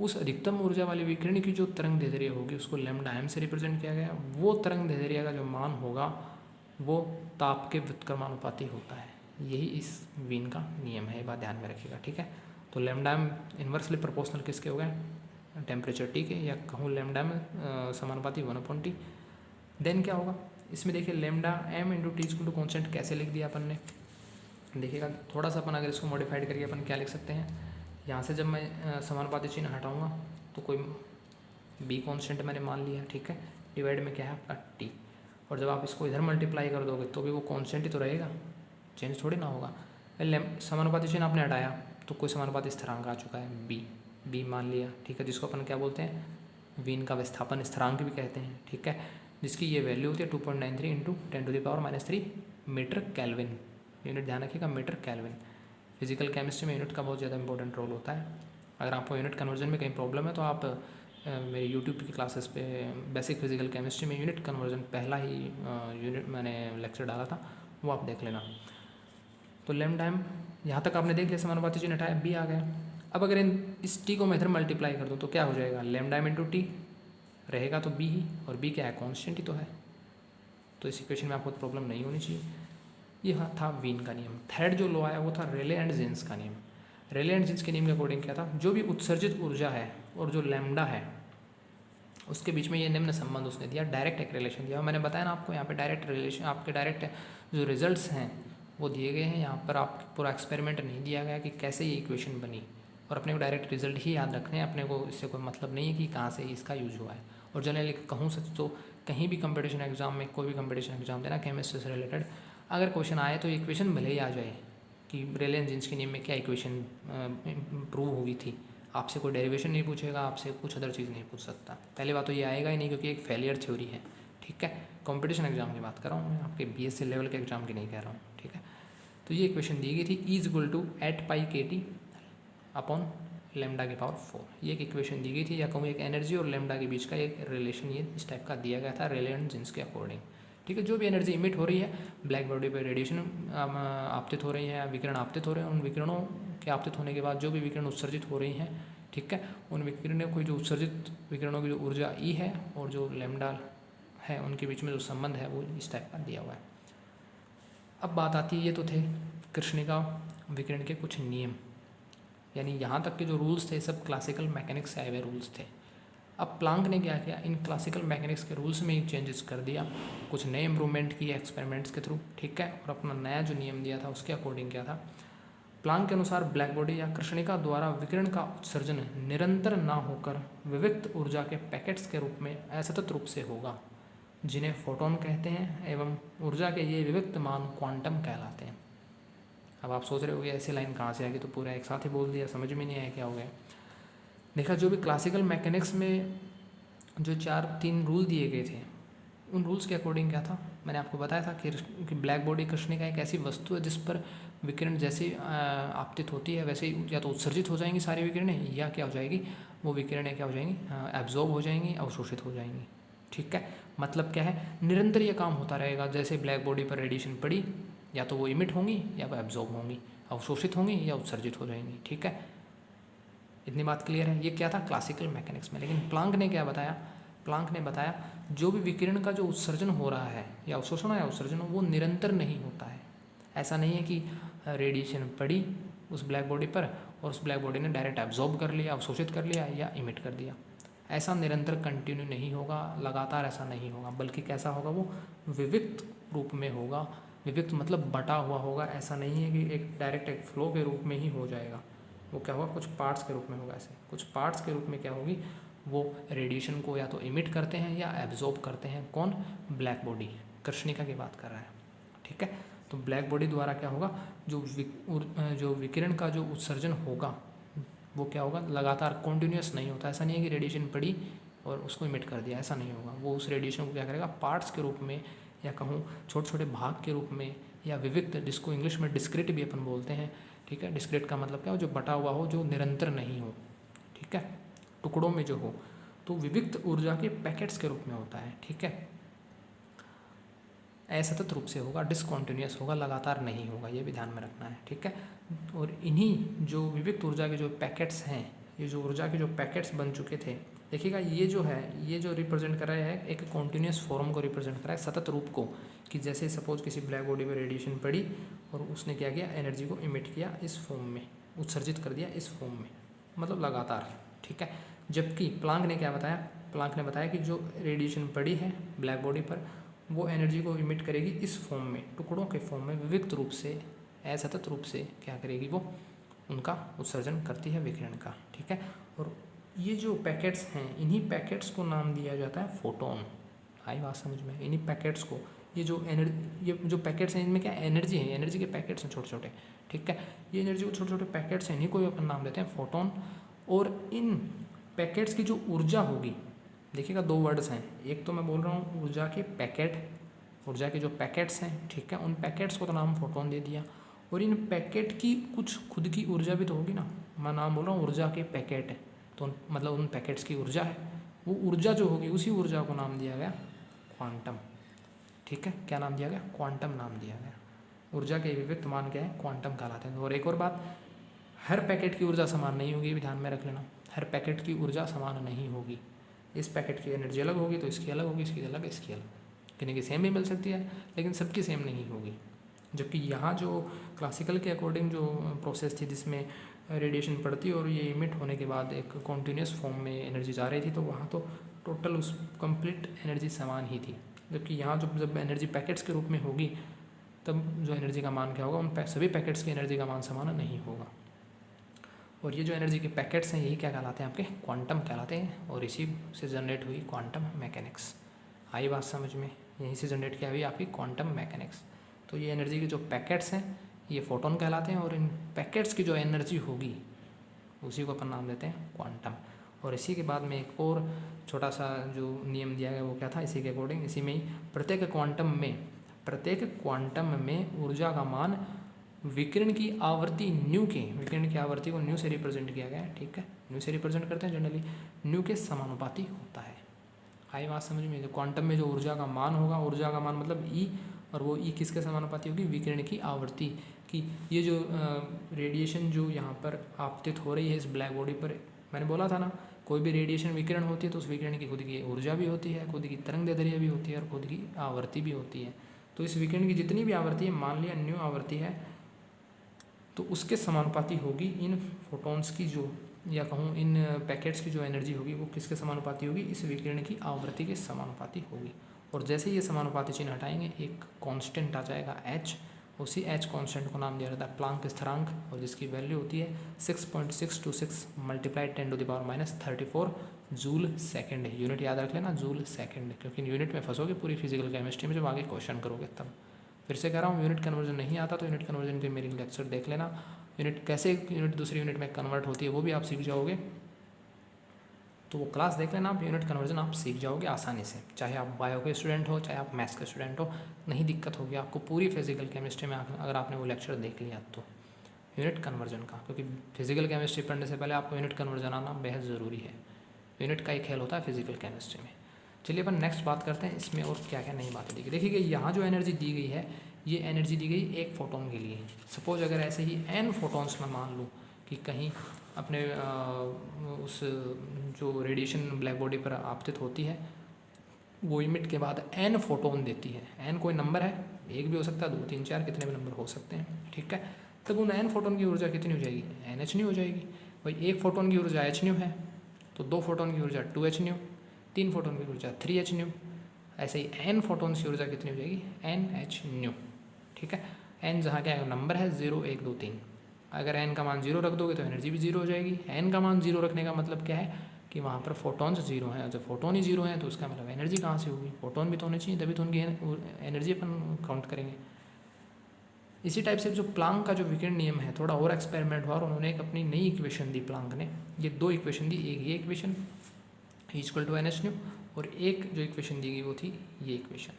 उस अधिकतम ऊर्जा वाली विकिरण की जो तरंग दैर्ध्य होगी उसको लैम्डा m से रिप्रेजेंट किया गया। वो तरंग दैर्ध्य का जो मान होगा वो ताप के व्युत्क्रमानुपाती होता है। यही इस वीन का नियम है, ये बात ध्यान में रखिएगा, ठीक है। तो लैम्डा m इन्वर्सली प्रोपोर्शनल किसके हो गए, टेम्परेचर T के, या कहूँ लैम्डा m समानुपाती 1/T। देन क्या होगा इसमें, देखिए lambda m into T equal to constant कैसे लिख दिया अपन ने, देखिएगा थोड़ा सा अपन अगर इसको मॉडिफाइड करके अपन क्या लिख सकते हैं, यहाँ से जब मैं समानुपाती चिन्ह हटाऊंगा तो कोई b कांस्टेंट मैंने मान लिया, ठीक है, डिवाइड में क्या है आपका t, और जब आप इसको इधर मल्टीप्लाई कर दोगे तो भी वो कांस्टेंट ही तो रहेगा, चेंज थोड़ी ना होगा। समानुपाती चिन्ह आपने हटाया तो कोई समानुपाती स्थिरांक आ चुका है b मान लिया, ठीक है, जिसको अपन क्या बोलते हैं, वीन का विस्थापन स्थिरांक भी कहते हैं, ठीक है, जिसकी ये वैल्यू होती है 2.93 इंटू 10⁻³ मीटर केल्विन। यूनिट ध्यान रखिएगा, मीटर केल्विन। फिजिकल केमिस्ट्री में यूनिट का बहुत ज़्यादा इंपॉर्टेंट रोल होता है। अगर आपको यूनिट कन्वर्जन में कहीं प्रॉब्लम है तो आप मेरी यूट्यूब की क्लासेस पे बेसिक फिजिकल केमिस्ट्री में यूनिट कन्वर्जन पहला ही यूनिट मैंने लेक्चर डाला था, वो आप देख लेना। तो लैम्डा m यहाँ तक आपने देख लिया, समानुपाती चिन्ह हटाया, b आ गया। अब अगर इस t को मैं इधर मल्टीप्लाई कर दूँ तो क्या हो जाएगा, लैम्डा m इंटू टी रहेगा तो b ही, और b क्या है, कॉन्स्टेंट ही तो है। तो इस इक्वेशन में आपको प्रॉब्लम नहीं होनी चाहिए। ये था वीन का नियम। थर्ड जो लॉ आया वो था रेले एंड जीन्स का नियम। रेले एंड जीन्स के नियम के अकॉर्डिंग क्या था, जो भी उत्सर्जित ऊर्जा है और जो लैम्डा है उसके बीच में ये निम्न संबंध उसने दिया, डायरेक्ट एक रिलेशन दिया। मैंने बताया ना आपको, यहाँ पे डायरेक्ट रिलेशन, आपके डायरेक्ट जो रिजल्ट्स हैं वो दिए गए हैं। यहाँ पर आप पूरा एक्सपेरिमेंट नहीं दिया गया कि कैसे ये इक्वेशन बनी, और अपने को डायरेक्ट रिजल्ट ही याद रखने हैं। अपने को इससे कोई मतलब नहीं है कि कहाँ से इसका यूज हुआ है। और जनरली कहूँ सच तो कहीं भी कंपटीशन एग्जाम में, कोई भी कंपटीशन एग्जाम देना केमिस्ट्री से रिलेटेड, अगर क्वेश्चन आए तो इक्वेशन भले ही आ जाए कि रेले एंड जीन्स के नियम में क्या इक्वेशन प्रूव हुई थी, आपसे कोई डेरिवेशन नहीं पूछेगा, आपसे कुछ अदर चीज़ नहीं पूछ सकता। पहली बात तो ये आएगा ही नहीं, क्योंकि एक फेलियर थ्योरी है, ठीक है। कंपटीशन एग्जाम की बात कर रहा हूँ मैं, आपके बीएससी लेवल के एग्जाम की नहीं कह रहा हूँ, ठीक है। तो ये इक्वेशन दी गई थी, E = 8π/kT अपॉन लैम्डा की पावर 4। ये एक इक्वेशन दी गई थी, या कहूँ एक एनर्जी और लैम्डा के बीच का एक रिलेशन ये इस टाइप का दिया गया था रेले एंड जीन्स के अकॉर्डिंग, ठीक है। जो भी एनर्जी इमिट हो रही है, ब्लैक बॉडी पर रेडिएशन आपतित हो रही है, विकिरण आपतित हो रहे हैं, उन विकिरणों के आपतित होने के बाद जो भी विकिरण उत्सर्जित हो रही हैं, ठीक है, उन विकिरणों को, जो उत्सर्जित विकिरणों की जो ऊर्जा E है और जो लैम्डा है, उनके बीच में जो संबंध है वो इस टाइप का दिया हुआ है। अब बात आती है, ये तो थे कृष्णिका विकिरण के कुछ नियम, यानी यहाँ तक के जो रूल्स थे सब क्लासिकल मैकेनिक्स से आए हुए रूल्स थे। अब प्लांक ने क्या किया, इन क्लासिकल मैकेनिक्स के रूल्स में ही चेंजेस कर दिया, कुछ नए इम्प्रूवमेंट किए एक्सपेरिमेंट्स के थ्रू, ठीक है, और अपना नया जो नियम दिया था उसके अकॉर्डिंग क्या था। प्लांक के अनुसार ब्लैक बॉडी या कृष्णिका द्वारा विकिरण का उत्सर्जन निरंतर ना होकर विविक्त ऊर्जा के पैकेट्स के रूप में असतत रूप से होगा। जिन्हें फोटोन कहते हैं, एवं ऊर्जा के ये विविक्त मान क्वांटम कहलाते हैं। अब आप सोच रहे हो ऐसी लाइन कहाँ से आ गई, तो पूरा एक साथ ही बोल दिया, समझ में नहीं आया क्या हो गया। देखा, जो भी क्लासिकल मैकेनिक्स में जो 3 रूल दिए गए थे, उन रूल्स के अकॉर्डिंग क्या था, मैंने आपको बताया था कि ब्लैक बॉडी कृष्णिका एक ऐसी वस्तु है जिस पर विकिरण जैसे आपतित होती है वैसे ही या तो उत्सर्जित हो जाएंगी सारी विकिरणें, या क्या हो जाएगी, वो विकिरणें क्या हो जाएंगी, एब्जॉर्ब हो जाएंगी, अवशोषित हो जाएंगी। ठीक है, मतलब क्या है, निरंतर ये काम होता रहेगा। जैसे ब्लैक बॉडी पर रेडिएशन पड़ी, या तो वो इमिट होंगी या वो एब्जॉर्ब होंगी, अवशोषित होंगी या उत्सर्जित हो जाएंगी। ठीक है, इतनी बात क्लियर है। ये क्या था क्लासिकल मैकेनिक्स में। लेकिन प्लांक ने क्या बताया, प्लांक ने बताया जो भी विकिरण का जो उत्सर्जन हो रहा है, या अवशोषण या उत्सर्जन, वो निरंतर नहीं होता है। ऐसा नहीं है कि रेडिएशन पड़ी उस ब्लैक बॉडी पर और उस ब्लैक बॉडी ने डायरेक्ट एब्जॉर्ब कर लिया, अवशोषित कर लिया या इमिट कर दिया। ऐसा निरंतर कंटिन्यू नहीं होगा, लगातार ऐसा नहीं होगा, बल्कि कैसा होगा, वो विविक्त रूप में होगा। विविक्त मतलब बटा हुआ होगा। ऐसा नहीं है कि एक डायरेक्ट एक फ्लो के रूप में ही हो जाएगा। वो क्या होगा, कुछ पार्ट्स के रूप में होगा। ऐसे कुछ पार्ट्स के रूप में क्या होगी, वो रेडिएशन को या तो इमिट करते हैं या एब्जॉर्ब करते हैं। कौन, ब्लैक बॉडी, कृष्णिका की बात कर रहा है। ठीक है, तो ब्लैक बॉडी द्वारा क्या होगा, जो विकिरण का जो उत्सर्जन होगा वो क्या होगा, लगातार कॉन्टिन्यूस नहीं होता। ऐसा नहीं है कि रेडिएशन पड़ी और उसको इमिट कर दिया, ऐसा नहीं होगा। वो उस रेडिएशन को क्या करेगा, पार्ट्स के रूप में, या कहूँ छोटे छोटे भाग के रूप में, या विविक्त, जिसको इंग्लिश में डिस्क्रीट भी अपन बोलते हैं। ठीक है, डिस्क्रीट का मतलब क्या हो, जो बटा हुआ हो, जो निरंतर नहीं हो। ठीक है, टुकड़ों में जो हो, तो विविक्त ऊर्जा के पैकेट्स के रूप में होता है। ठीक है, असतत रूप से होगा, डिसकॉन्टिन्यूस होगा, लगातार नहीं होगा, ये भी ध्यान में रखना है। ठीक है, और इन्हीं जो विविक्त ऊर्जा के जो पैकेट्स हैं, ये जो ऊर्जा के जो पैकेट्स बन चुके थे, देखिएगा ये जो है, ये जो रिप्रेजेंट कर रहा है एक कॉन्टिन्यूस फॉर्म को रिप्रेजेंट कर रहा है, सतत रूप को। कि जैसे सपोज किसी ब्लैक बॉडी में रेडिएशन पड़ी और उसने क्या किया, एनर्जी को इमिट किया इस फॉर्म में, उत्सर्जित कर दिया इस फॉर्म में, मतलब लगातार। ठीक है, जबकि प्लांक ने क्या बताया, प्लांक ने बताया कि जो रेडिएशन पड़ी है ब्लैक बॉडी पर, वो एनर्जी को इमिट करेगी इस फॉर्म में, टुकड़ों के फॉर्म में, विविक्त रूप से, असतत रूप से क्या करेगी, वो उनका उत्सर्जन करती है विकिरण का। ठीक है, और ये जो पैकेट्स हैं, इन्हीं पैकेट्स को नाम दिया जाता है फोटोन। आई बात समझ में, इन्हीं पैकेट्स को, ये जो पैकेट्स हैं, इनमें क्या एनर्जी है, एनर्जी के पैकेट्स हैं छोटे छोटे। ठीक है, ये एनर्जी को छोटे छोटे पैकेट्स हैं, इन्हीं को अपन नाम देते हैं फोटोन। और इन पैकेट्स की जो ऊर्जा होगी, देखिएगा 2 वर्ड्स हैं, एक तो मैं बोल रहा हूँ ऊर्जा के पैकेट, ऊर्जा के जो पैकेट्स हैं। ठीक है, उन पैकेट्स को तो नाम फोटोन दे दिया, और इन पैकेट की कुछ खुद की ऊर्जा भी तो होगी ना। मैं नाम बोल रहा हूँ ऊर्जा के पैकेट है, तो मतलब उन पैकेट्स की ऊर्जा है, वो ऊर्जा जो होगी, उसी ऊर्जा को नाम दिया गया क्वांटम। ठीक है, क्या नाम दिया गया, क्वांटम नाम दिया गया। ऊर्जा के विविक्त मान क्या है, क्वांटम कहलाते हैं। और एक और बात, हर पैकेट की ऊर्जा समान नहीं होगी, भी ध्यान में रख लेना। हर पैकेट की ऊर्जा समान नहीं होगी। इस पैकेट की एनर्जी अलग होगी तो इसकी अलग होगी, इसकी अलग, इसकी अलग, किन्हीं की सेम भी मिल सकती है लेकिन सबकी सेम नहीं होगी। जबकि यहाँ जो क्लासिकल के अकॉर्डिंग जो प्रोसेस थी, जिसमें रेडिएशन पड़ती और ये इमिट होने के बाद एक कॉन्टीन्यूस फॉर्म में एनर्जी जा रही थी, तो वहाँ तो टोटल उस कंप्लीट एनर्जी समान ही थी। जबकि यहाँ जब एनर्जी पैकेट्स के रूप में होगी, तब जो एनर्जी का मान क्या होगा, उन सभी पैकेट्स की एनर्जी का मान समान नहीं होगा। और ये जो एनर्जी के पैकेट्स हैं, यही क्या कहलाते हैं, आपके क्वांटम कहलाते हैं। और इसी से जनरेट हुई क्वांटम मैकेनिक्स। आई बात समझ में, यहीं से जनरेट किया हुई आपकी क्वांटम मैकेनिक्स। तो ये एनर्जी के जो पैकेट्स हैं, ये फोटोन कहलाते हैं, और इन पैकेट्स की जो एनर्जी होगी, उसी को अपन नाम देते हैं क्वांटम। और इसी के बाद में एक और छोटा सा जो नियम दिया गया, वो क्या था, इसी के अकॉर्डिंग, इसी में ही प्रत्येक क्वांटम में ऊर्जा का मान विकिरण की आवृत्ति न्यू के, विकिरण की आवृत्ति को न्यू से रिप्रेजेंट किया गया है। ठीक है, न्यू से रिप्रेजेंट करते हैं जनरली, न्यू के समानुपाती होता है। आई बात समझ में, जो क्वांटम में जो ऊर्जा का मान होगा, ऊर्जा का मान मतलब ई, और वो ई किसके समानुपाती होगी, विकिरण की आवृत्ति की। ये जो रेडिएशन जो यहाँ पर आपतित हो रही है इस ब्लैक बॉडी पर, मैंने बोला था ना, कोई भी रेडिएशन विकिरण होती है तो उस विकिरण की खुद की ऊर्जा भी होती है, खुद की तरंगदैर्ध्य भी होती है, और खुद की आवृत्ति भी होती है। तो इस विकिरण की जितनी भी आवृत्ति है, मान लिया न्यू आवृत्ति है, तो उसके समानुपाती होगी इन फोटॉन्स की जो, या कहूँ इन पैकेट्स की जो एनर्जी होगी, वो किसके समानुपाती होगी, इस विकिरण की आवृत्ति के समानुपाती होगी। और जैसे ये समानुपाती चिन्ह हटाएंगे, एक कांस्टेंट आ जाएगा h, उसी एच कॉन्स्टेंट को नाम दिया जाता है प्लांक स्थिरांक, और जिसकी वैल्यू होती है 6.626 मल्टीप्लाइड 10⁻34 जूल सेकंड। यूनिट याद रख लेना, जूल सेकंड, क्योंकि यूनिट में फंसोगे पूरी फिजिकल केमिस्ट्री में जब आगे क्वेश्चन करोगे तब। फिर से कह रहा हूँ, यूनिट कन्वर्जन नहीं आता तो यूनिट कन्वर्जन के मेरी लेक्चर देख लेना। यूनिट कैसे यूनिट दूसरी यूनिट में कन्वर्ट होती है वो भी आप सीख जाओगे, तो वो क्लास देख लेना आप। यूनिट कन्वर्जन आप सीख जाओगे आसानी से, चाहे आप बायो के स्टूडेंट हो चाहे आप मैथ्स के स्टूडेंट हो, नहीं दिक्कत होगी आपको पूरी फिजिकल केमिस्ट्री में अगर आपने वो लेक्चर देख लिया तो यूनिट कन्वर्जन का। क्योंकि फिजिकल केमिस्ट्री पढ़ने से पहले आपको यूनिट कन्वर्जन आना बेहद ज़रूरी है। यूनिट का ही खेल होता है फिजिकल केमिस्ट्री में। चलिए अपन नेक्स्ट बात करते हैं इसमें और क्या क्या नई बातें दी गई। देखिए यहाँ जो एनर्जी दी गई है, ये एनर्जी दी गई एक फोटोन के लिए। सपोज अगर ऐसे ही n फोटोन्स में मान लूँ कि कहीं अपने उस जो रेडिएशन ब्लैक बॉडी पर आपतित होती है वो इमिट के बाद n फोटोन देती है। n कोई नंबर है, एक भी हो सकता है, 2 3 4 कितने भी नंबर हो सकते हैं, ठीक है। तब उन n फोटोन की ऊर्जा कितनी हो जाएगी, NH न्यू हो जाएगी। भाई एक फोटोन की ऊर्जा h न्यू है तो 2 फोटोन की ऊर्जा 2h न्यू, 3 फोटोन की ऊर्जा 3h न्यू, ऐसे ही n फोटोन की ऊर्जा कितनी हो जाएगी, NH न्यू, ठीक है। n जहाँ क्या है नंबर है 0 1 2 3, अगर n का मान 0 रख दोगे तो एनर्जी भी 0 हो जाएगी। n का मान 0 रखने का मतलब क्या है कि वहाँ पर फोटोन्स 0 हैं, जब फोटोन ही 0 हैं तो उसका मतलब एनर्जी कहाँ से होगी, फोटोन भी तो होने चाहिए, तभी तो उनकी एनर्जी अपन काउंट करेंगे। इसी टाइप से जो प्लांक का जो विकिरण नियम है, थोड़ा और एक्सपेरिमेंट हुआ और उन्होंने एक अपनी नई इक्वेशन दी प्लांक ने। ये 2 इक्वेशन दी, एक ये equation equal to NH nu, और एक जो इक्वेशन दी गई वो थी ये equation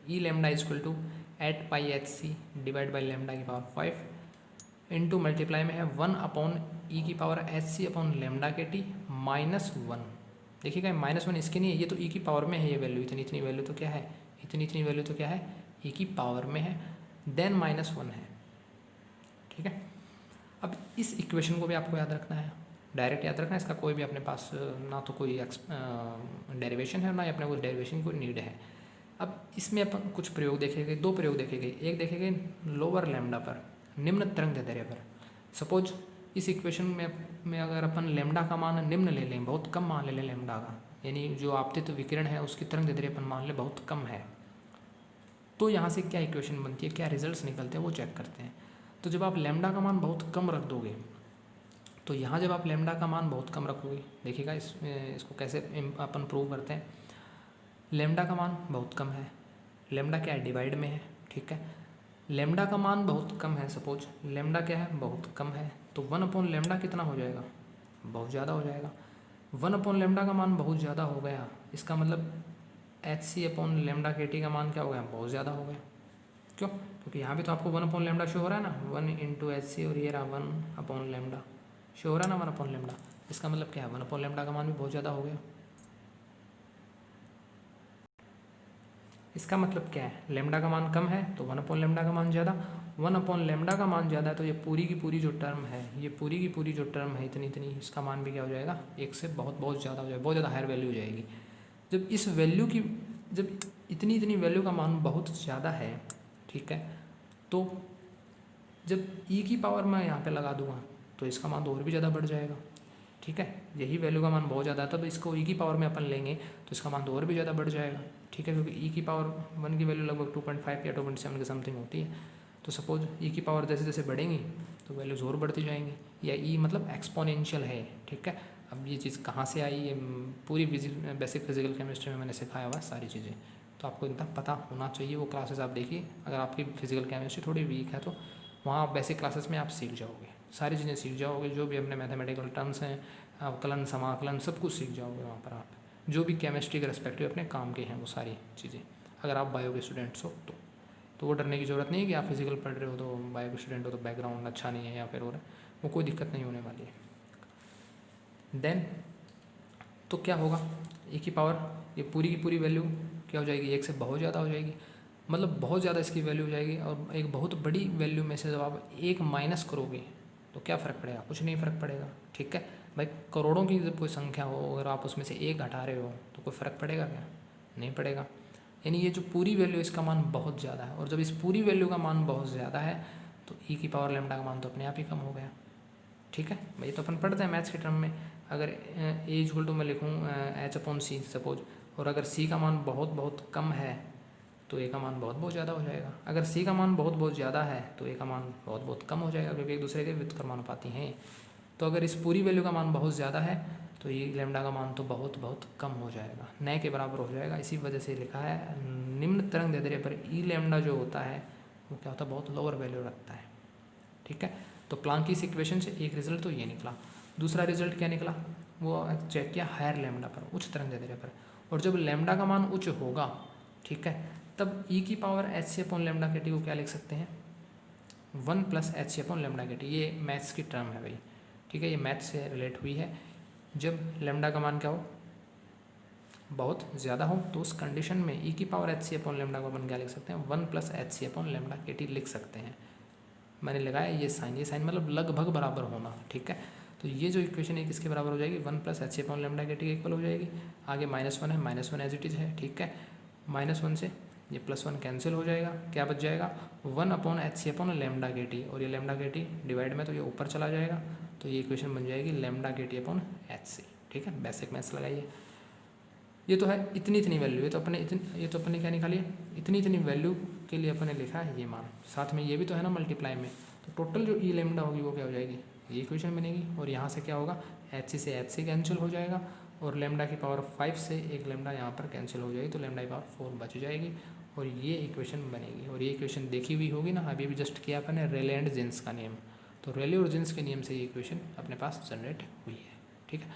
E lambda equal to 8πhc divide by lambda की पावर 5 इंटू मल्टीप्लाई में है 1/e की पावर hc अपॉन लैम्डा के टी -1। देखिएगा -1 इसके नहीं है, ये तो e की पावर में है, ये वैल्यू इतनी इतनी वैल्यू तो क्या है, इतनी वैल्यू तो क्या है, e की पावर में है, देन -1 है, ठीक है। अब इस इक्वेशन को भी आपको याद रखना है, डायरेक्ट याद रखना है, इसका कोई भी अपने पास ना तो कोई डेरिवेशन है ना ही अपने को डेरिवेशन की नीड है। अब इसमें अपन कुछ प्रयोग देखे गए, 2 प्रयोग देखे गए। एक देखे गए लोअर लैम्डा पर, निम्न तरंग दैर्ध्य पर। सपोज इस इक्वेशन में अगर अपन लैम्डा का मान निम्न ले लें, बहुत कम मान ले लें लैम्डा का, यानी जो आपतित विकिरण है उसकी तरंग दैर्ध्य अपन मान लें बहुत कम है, तो यहाँ से क्या इक्वेशन बनती है, क्या रिजल्ट्स निकलते हैं वो चेक करते हैं। तो जब आप लैम्डा का मान बहुत कम रख दोगे, तो यहाँ जब आप लैम्डा का मान बहुत कम रखोगे, देखिएगा इसको कैसे अपन प्रूव करते हैं। लैम्डा का मान बहुत कम है, लैम्डा क्या है, डिवाइड में है, ठीक है। लैम्डा का मान बहुत कम है, सपोज लैम्डा क्या है, बहुत कम है, तो 1 लैम्डा कितना हो जाएगा, बहुत ज़्यादा हो जाएगा। 1 लैम्डा का मान बहुत ज़्यादा हो गया, इसका मतलब HC अपॉन लैम्डा के टी का मान क्या हो गया, बहुत ज़्यादा हो गया। क्यों, क्योंकि यहाँ भी तो आपको 1 लैम्डा शो हो रहा है ना, 1 इंटू HC, और ये रहा 1 लैम्डा शो हो रहा है ना, 1 लैम्डा। इसका मतलब क्या है, 1 लैम्डा का मान भी बहुत ज़्यादा हो गया। इसका मतलब क्या है, लैम्डा का मान कम है तो 1 लैम्डा का मान ज़्यादा, 1 लैम्डा का मान ज़्यादा है तो ये पूरी की पूरी जो टर्म है, ये पूरी की पूरी जो टर्म है इतनी, इसका मान भी क्या हो जाएगा, 1 से बहुत ज़्यादा हो जाएगा, बहुत ज़्यादा हायर वैल्यू हो जाएगी। जब इस वैल्यू की, जब इतनी वैल्यू का मान बहुत ज़्यादा है, ठीक है, तो जब e की पावर मैं यहाँ पे लगा दूँगा तो इसका मान तो और भी ज़्यादा बढ़ जाएगा, ठीक है। यही वैल्यू का मान बहुत ज़्यादा था तो इसको e की पावर में अपन लेंगे तो इसका मान तो और भी ज़्यादा बढ़ जाएगा, ठीक है, क्योंकि e की पावर 1 की वैल्यू लगभग 2.5 या 2.7 के समथिंग होती है। तो सपोज e की पावर जैसे जैसे बढ़ेंगी तो वैल्यूज और बढ़ती जाएंगी, या e मतलब एक्सपोनेंशियल है, ठीक है। अब ये चीज़ कहाँ से आई, ये पूरी बेसिक फिजिकल केमिस्ट्री में मैंने सिखाया हुआ है सारी चीज़ें, तो आपको इतना पता होना चाहिए। वो क्लासेस आप देखिए, अगर आपकी फिजिकल केमिस्ट्री थोड़ी वीक है तो वहाँ बेसिक क्लासेस में आप सीख जाओगे, सारी चीज़ें सीख जाओगे, जो भी अपने मैथमेटिकल टर्म्स हैं, अवकलन समाकलन सब कुछ सीख जाओगे वहाँ पर आप, जो भी केमिस्ट्री के रेस्पेक्टिव अपने काम के हैं वो सारी चीज़ें, अगर आप बायो के स्टूडेंट्स हो तो वो डरने की ज़रूरत नहीं है कि आप फिजिकल पढ़ रहे हो तो बायो के स्टूडेंट हो तो बैकग्राउंड अच्छा नहीं है या फिर और वो कोई दिक्कत नहीं होने वाली है। देन तो क्या होगा, e की पावर ये पूरी की पूरी वैल्यू क्या हो जाएगी, 1 से बहुत ज़्यादा हो जाएगी, मतलब बहुत ज़्यादा इसकी वैल्यू हो जाएगी। और एक बहुत बड़ी वैल्यू में से जब आप 1 माइनस करोगे तो क्या फ़र्क पड़ेगा, कुछ नहीं फ़र्क पड़ेगा, ठीक है भाई। करोड़ों की जब कोई संख्या हो, अगर आप उसमें से 1 हटा रहे हो तो कोई फ़र्क पड़ेगा क्या, नहीं पड़ेगा। यानी ये जो पूरी वैल्यू इसका मान बहुत ज़्यादा है, और जब इस पूरी वैल्यू का मान बहुत ज़्यादा है तो e की पावर लैम्डा का मान तो अपने आप ही कम हो गया, ठीक है भाई। तो अपन पढ़ते हैं मैथ्स के टर्म में, अगर ए इक्वल टू मैं लिखूँ h/c सपोज, और अगर c का मान बहुत बहुत कम है तो ए का मान बहुत बहुत ज़्यादा हो जाएगा। अगर सी का मान बहुत बहुत ज़्यादा है तो ए का मान बहुत बहुत कम हो जाएगा, क्योंकि एक दूसरे के व्युत्क्रमानुपाती हैं। तो अगर इस पूरी वैल्यू का मान बहुत ज़्यादा है तो ये लैम्डा का मान तो बहुत बहुत कम हो जाएगा, न के बराबर हो जाएगा। इसी वजह से लिखा है निम्न तरंग दैर्ध्य पर ई लैम्डा जो होता है वो क्या होता है, बहुत लोअर वैल्यू रखता है। ठीक है, तो प्लांक की इस इक्वेशन से एक रिजल्ट तो ये निकला। दूसरा रिजल्ट क्या निकला, वो चेक किया हायर लैम्डा पर, उच्च तरंग दैर्ध्य पर। और जब लैम्डा का मान उच्च होगा, ठीक है, तब ई की power H C upon lambda के टी को क्या लिख सकते हैं, 1 plus H C upon lambda के टी। ये मैथ्स की टर्म है भाई, ठीक है, ये मैथ्स से रिलेट हुई है। जब लैम्डा का मान क्या हो, बहुत ज़्यादा हो, तो उस कंडीशन में ई की power H C upon lambda को अपन क्या लिख सकते हैं, 1 plus H C upon lambda के टी लिख सकते हैं। मैंने लगाया ये साइन मतलब लगभग बराबर होना। ठीक है, तो ये जो इक्वेशन है किसके बराबर हो जाएगी, 1 plus H C upon lambda के टी इक्वल हो जाएगी। आगे -1 है, -1 एज इट इज़ है। ठीक है, -1 से ये +1 कैंसिल हो जाएगा, क्या बच जाएगा, 1 upon H C upon lambda के टी, और ये लैम्डा के टी डिवाइड में तो ये ऊपर चला जाएगा, तो ये इक्वेशन बन जाएगी लैम्डा के टी अपॉन एच सी। ठीक है, बेसिक मैथ्स लगाइए। ये तो है इतनी इतनी वैल्यू, ये तो अपने क्या निकालिए, इतनी इतनी वैल्यू के लिए अपने लिखा है ये मान, साथ में ये भी तो है ना मल्टीप्लाई में। तो टोटल जो ई लैम्डा होगी वो क्या हो जाएगी, ये इक्वेशन बनेगी। और यहाँ से क्या होगा, एच सी से एच सी कैंसिल हो जाएगा, और लैम्डा की पावर 5 से एक लैम्डा यहाँ पर कैंसिल हो जाएगी, तो लैम्डा की पावर 4 बच जाएगी, और ये इक्वेशन बनेगी। और ये इक्वेशन देखी हुई होगी ना, अभी भी जस्ट किया अपन ने रेले एंड जीन्स का नियम, तो रेले और जीन्स के नियम से ये इक्वेशन अपने पास जनरेट हुई है। ठीक है,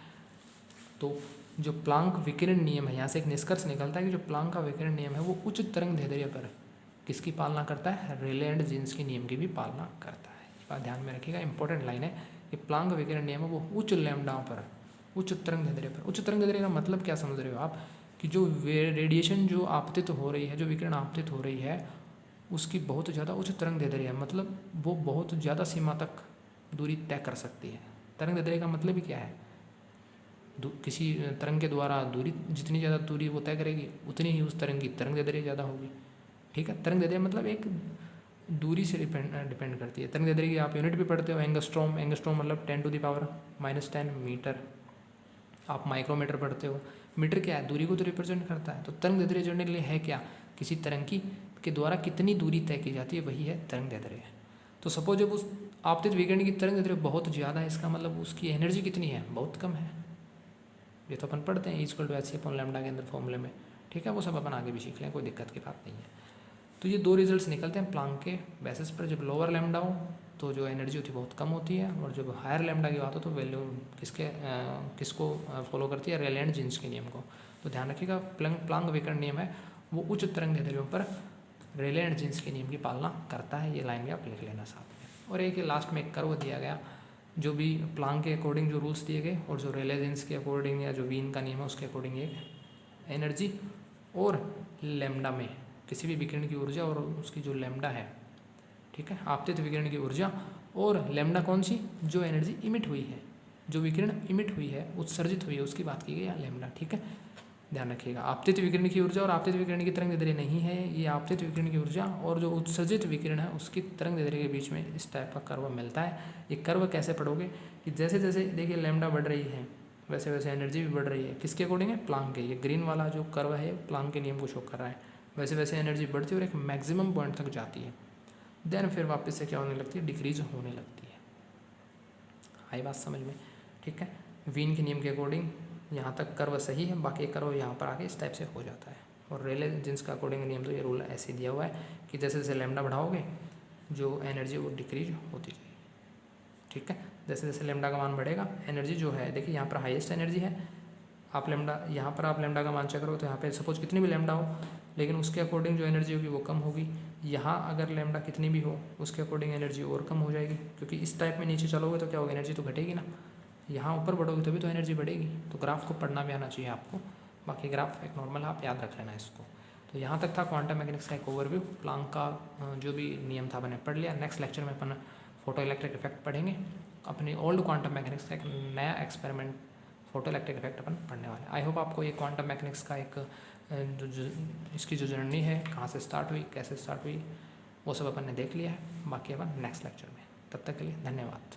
तो जो प्लांक विकिरण नियम है, यहाँ से एक निष्कर्ष निकलता है कि जो प्लांक का विकिरण नियम है वो उच्च तरंग दैर्ध्य पर किसकी पालना करता है, रेले एंड जीन्स के नियम की भी पालना करता है। ये बात ध्यान में रखिएगा, इंपॉर्टेंट लाइन है कि प्लांक विकिरण नियम है वो उच्च लैम्डाओं पर, उच्च तरंग दैर्ध्य पर। उच्च तरंग दैर्ध्य का मतलब क्या समझ रहे हो आप, कि जो रेडिएशन जो आपतित हो रही है, जो विकिरण आपतित हो रही है, उसकी बहुत ज़्यादा उच्च तरंग दैर्ध्य है, मतलब वो बहुत ज़्यादा सीमा तक दूरी तय कर सकती है। तरंग दैर्ध्य का मतलब ही क्या है, किसी तरंग के द्वारा दूरी, जितनी ज़्यादा दूरी वो तय करेगी उतनी ही उस तरंग की तरंग दैर्ध्य ज़्यादा होगी। ठीक है, तरंग दैर्ध्य मतलब एक दूरी से डिपेंड करती है। तरंग दैर्ध्य की आप यूनिट भी पढ़ते हो, एंगस्ट्रॉम, एंगस्ट्रॉम मतलब 10 टू द पावर -10 मीटर। आप माइक्रोमीटर पढ़ते हो, मीटर क्या है, दूरी को तो रिप्रेजेंट करता है। तो तरंग दैर्ध्य जोड़ने के लिए है क्या, किसी तरंग की के द्वारा कितनी दूरी तय की जाती है, वही है तरंग दैर्ध्य। तो सपोज जब उस आपतित विकिरण की तरंग दैर्ध्य बहुत ज़्यादा है, इसका मतलब उसकी एनर्जी कितनी है, बहुत कम है। ये तो अपन पढ़ते हैं equal to H C upon lambda के अंदर फॉर्मूले में। ठीक है, वो सब अपन आगे भी सीख लें, कोई दिक्कत की बात नहीं है। तो ये दो रिजल्ट्स निकलते हैं प्लांक के बेसिस पर। जब लोअर लैम्डा हो तो जो एनर्जी होती है बहुत कम होती है, और जब हायर लैम्डा की बात हो तो वैल्यू किसको फॉलो करती है, रेले एंड जीन्स के नियम को। तो ध्यान रखिएगा, प्लांक विकिरण नियम है वो उच्च तरंग दैर्ध्यों पर रेले एंड जीन्स के नियम की पालना करता है। ये लाइन भी आप लिख लेना साथ में। और एक लास्ट में एक कर्व दिया गया, जो भी प्लांक के अकॉर्डिंग जो रूल्स दिए गए, और जो रेले जीन्स के अकॉर्डिंग या जो वीन का नियम है उसके अकॉर्डिंग एक एनर्जी और लैम्डा में किसी भी विकिरण की ऊर्जा और उसकी जो लैम्डा है, ठीक है, आपतित विकिरण की ऊर्जा और लैम्डा कौन सी, जो एनर्जी इमिट हुई है, जो विकिरण इमिट हुई है, उत्सर्जित हुई है, उसकी बात की गई है लैम्डा। ठीक है, ध्यान रखिएगा, आपतित विकिरण की ऊर्जा और आपतित विकिरण की तरंग दैर्ध्य नहीं है, ये आपतित विकिरण की ऊर्जा और जो उत्सर्जित विकिरण है उसकी तरंग दैर्ध्य के बीच में इस टाइप का कर्व मिलता है। ये कर्व कैसे पढ़ोगे, कि जैसे जैसे देखिए लैम्डा बढ़ रही है वैसे वैसे एनर्जी भी बढ़ रही है, किसके अकॉर्डिंग है, प्लांक के। ये ग्रीन वाला जो कर्व है प्लांक के नियम को शो कर रहा है। वैसे वैसे एनर्जी बढ़ती है और एक मैक्सिमम पॉइंट तक जाती है, देन फिर वापस से क्या होने लगती है, डिक्रीज होने लगती है। आई बात समझ में। ठीक है, वीन के नियम के अकॉर्डिंग यहाँ तक कर्व सही है, बाकी कर्व यहाँ पर आके इस टाइप से हो जाता है। और रेले जीन्स का अकॉर्डिंग नियम तो ये रूल ऐसे दिया हुआ है कि जैसे जैसे लैम्डा बढ़ाओगे जो एनर्जी वो डिक्रीज होती जाएगी। ठीक है, जैसे जैसे लैम्डा का मान बढ़ेगा, एनर्जी जो है देखिए यहाँ पर हाईएस्ट एनर्जी है, आप लैम्डा यहाँ पर आप लैम्डा का मान चेक करो तो यहाँ पे सपोज कितनी भी लैम्डा हो, लेकिन उसके अकॉर्डिंग जो एनर्जी होगी वो कम होगी। यहाँ अगर लैम्डा कितनी भी हो उसके अकॉर्डिंग एनर्जी और कम हो जाएगी, क्योंकि इस टाइप में नीचे चलोगे तो क्या होगा, एनर्जी तो घटेगी ना। यहाँ ऊपर बढ़ोगे तभी तो एनर्जी बढ़ेगी। तो ग्राफ को पढ़ना भी आना चाहिए आपको, बाकी ग्राफ एक नॉर्मल आप याद रख लेना इसको। तो यहाँ तक था क्वांटम मैकेनिक्स का एक ओवरव्यू, प्लांक का जो भी नियम था मैंने पढ़ लिया। नेक्स्ट लेक्चर में अपन फोटो इलेक्ट्रिक इफेक्ट पढ़ेंगे, अपनी ओल्ड क्वांटम मैकेनिक्स का एक नया एक्सपेरिमेंट फोटो इलेक्ट्रिक इफेक्ट अपन पढ़ने वाले। आई होप आपको ये क्वांटम मैकेनिक्स का एक इसकी जो जर्नी है, कहाँ से स्टार्ट हुई, कैसे स्टार्ट हुई, वो सब अपन ने देख लिया है। बाकी अपन नेक्स्ट लेक्चर में, तब तक के लिए धन्यवाद।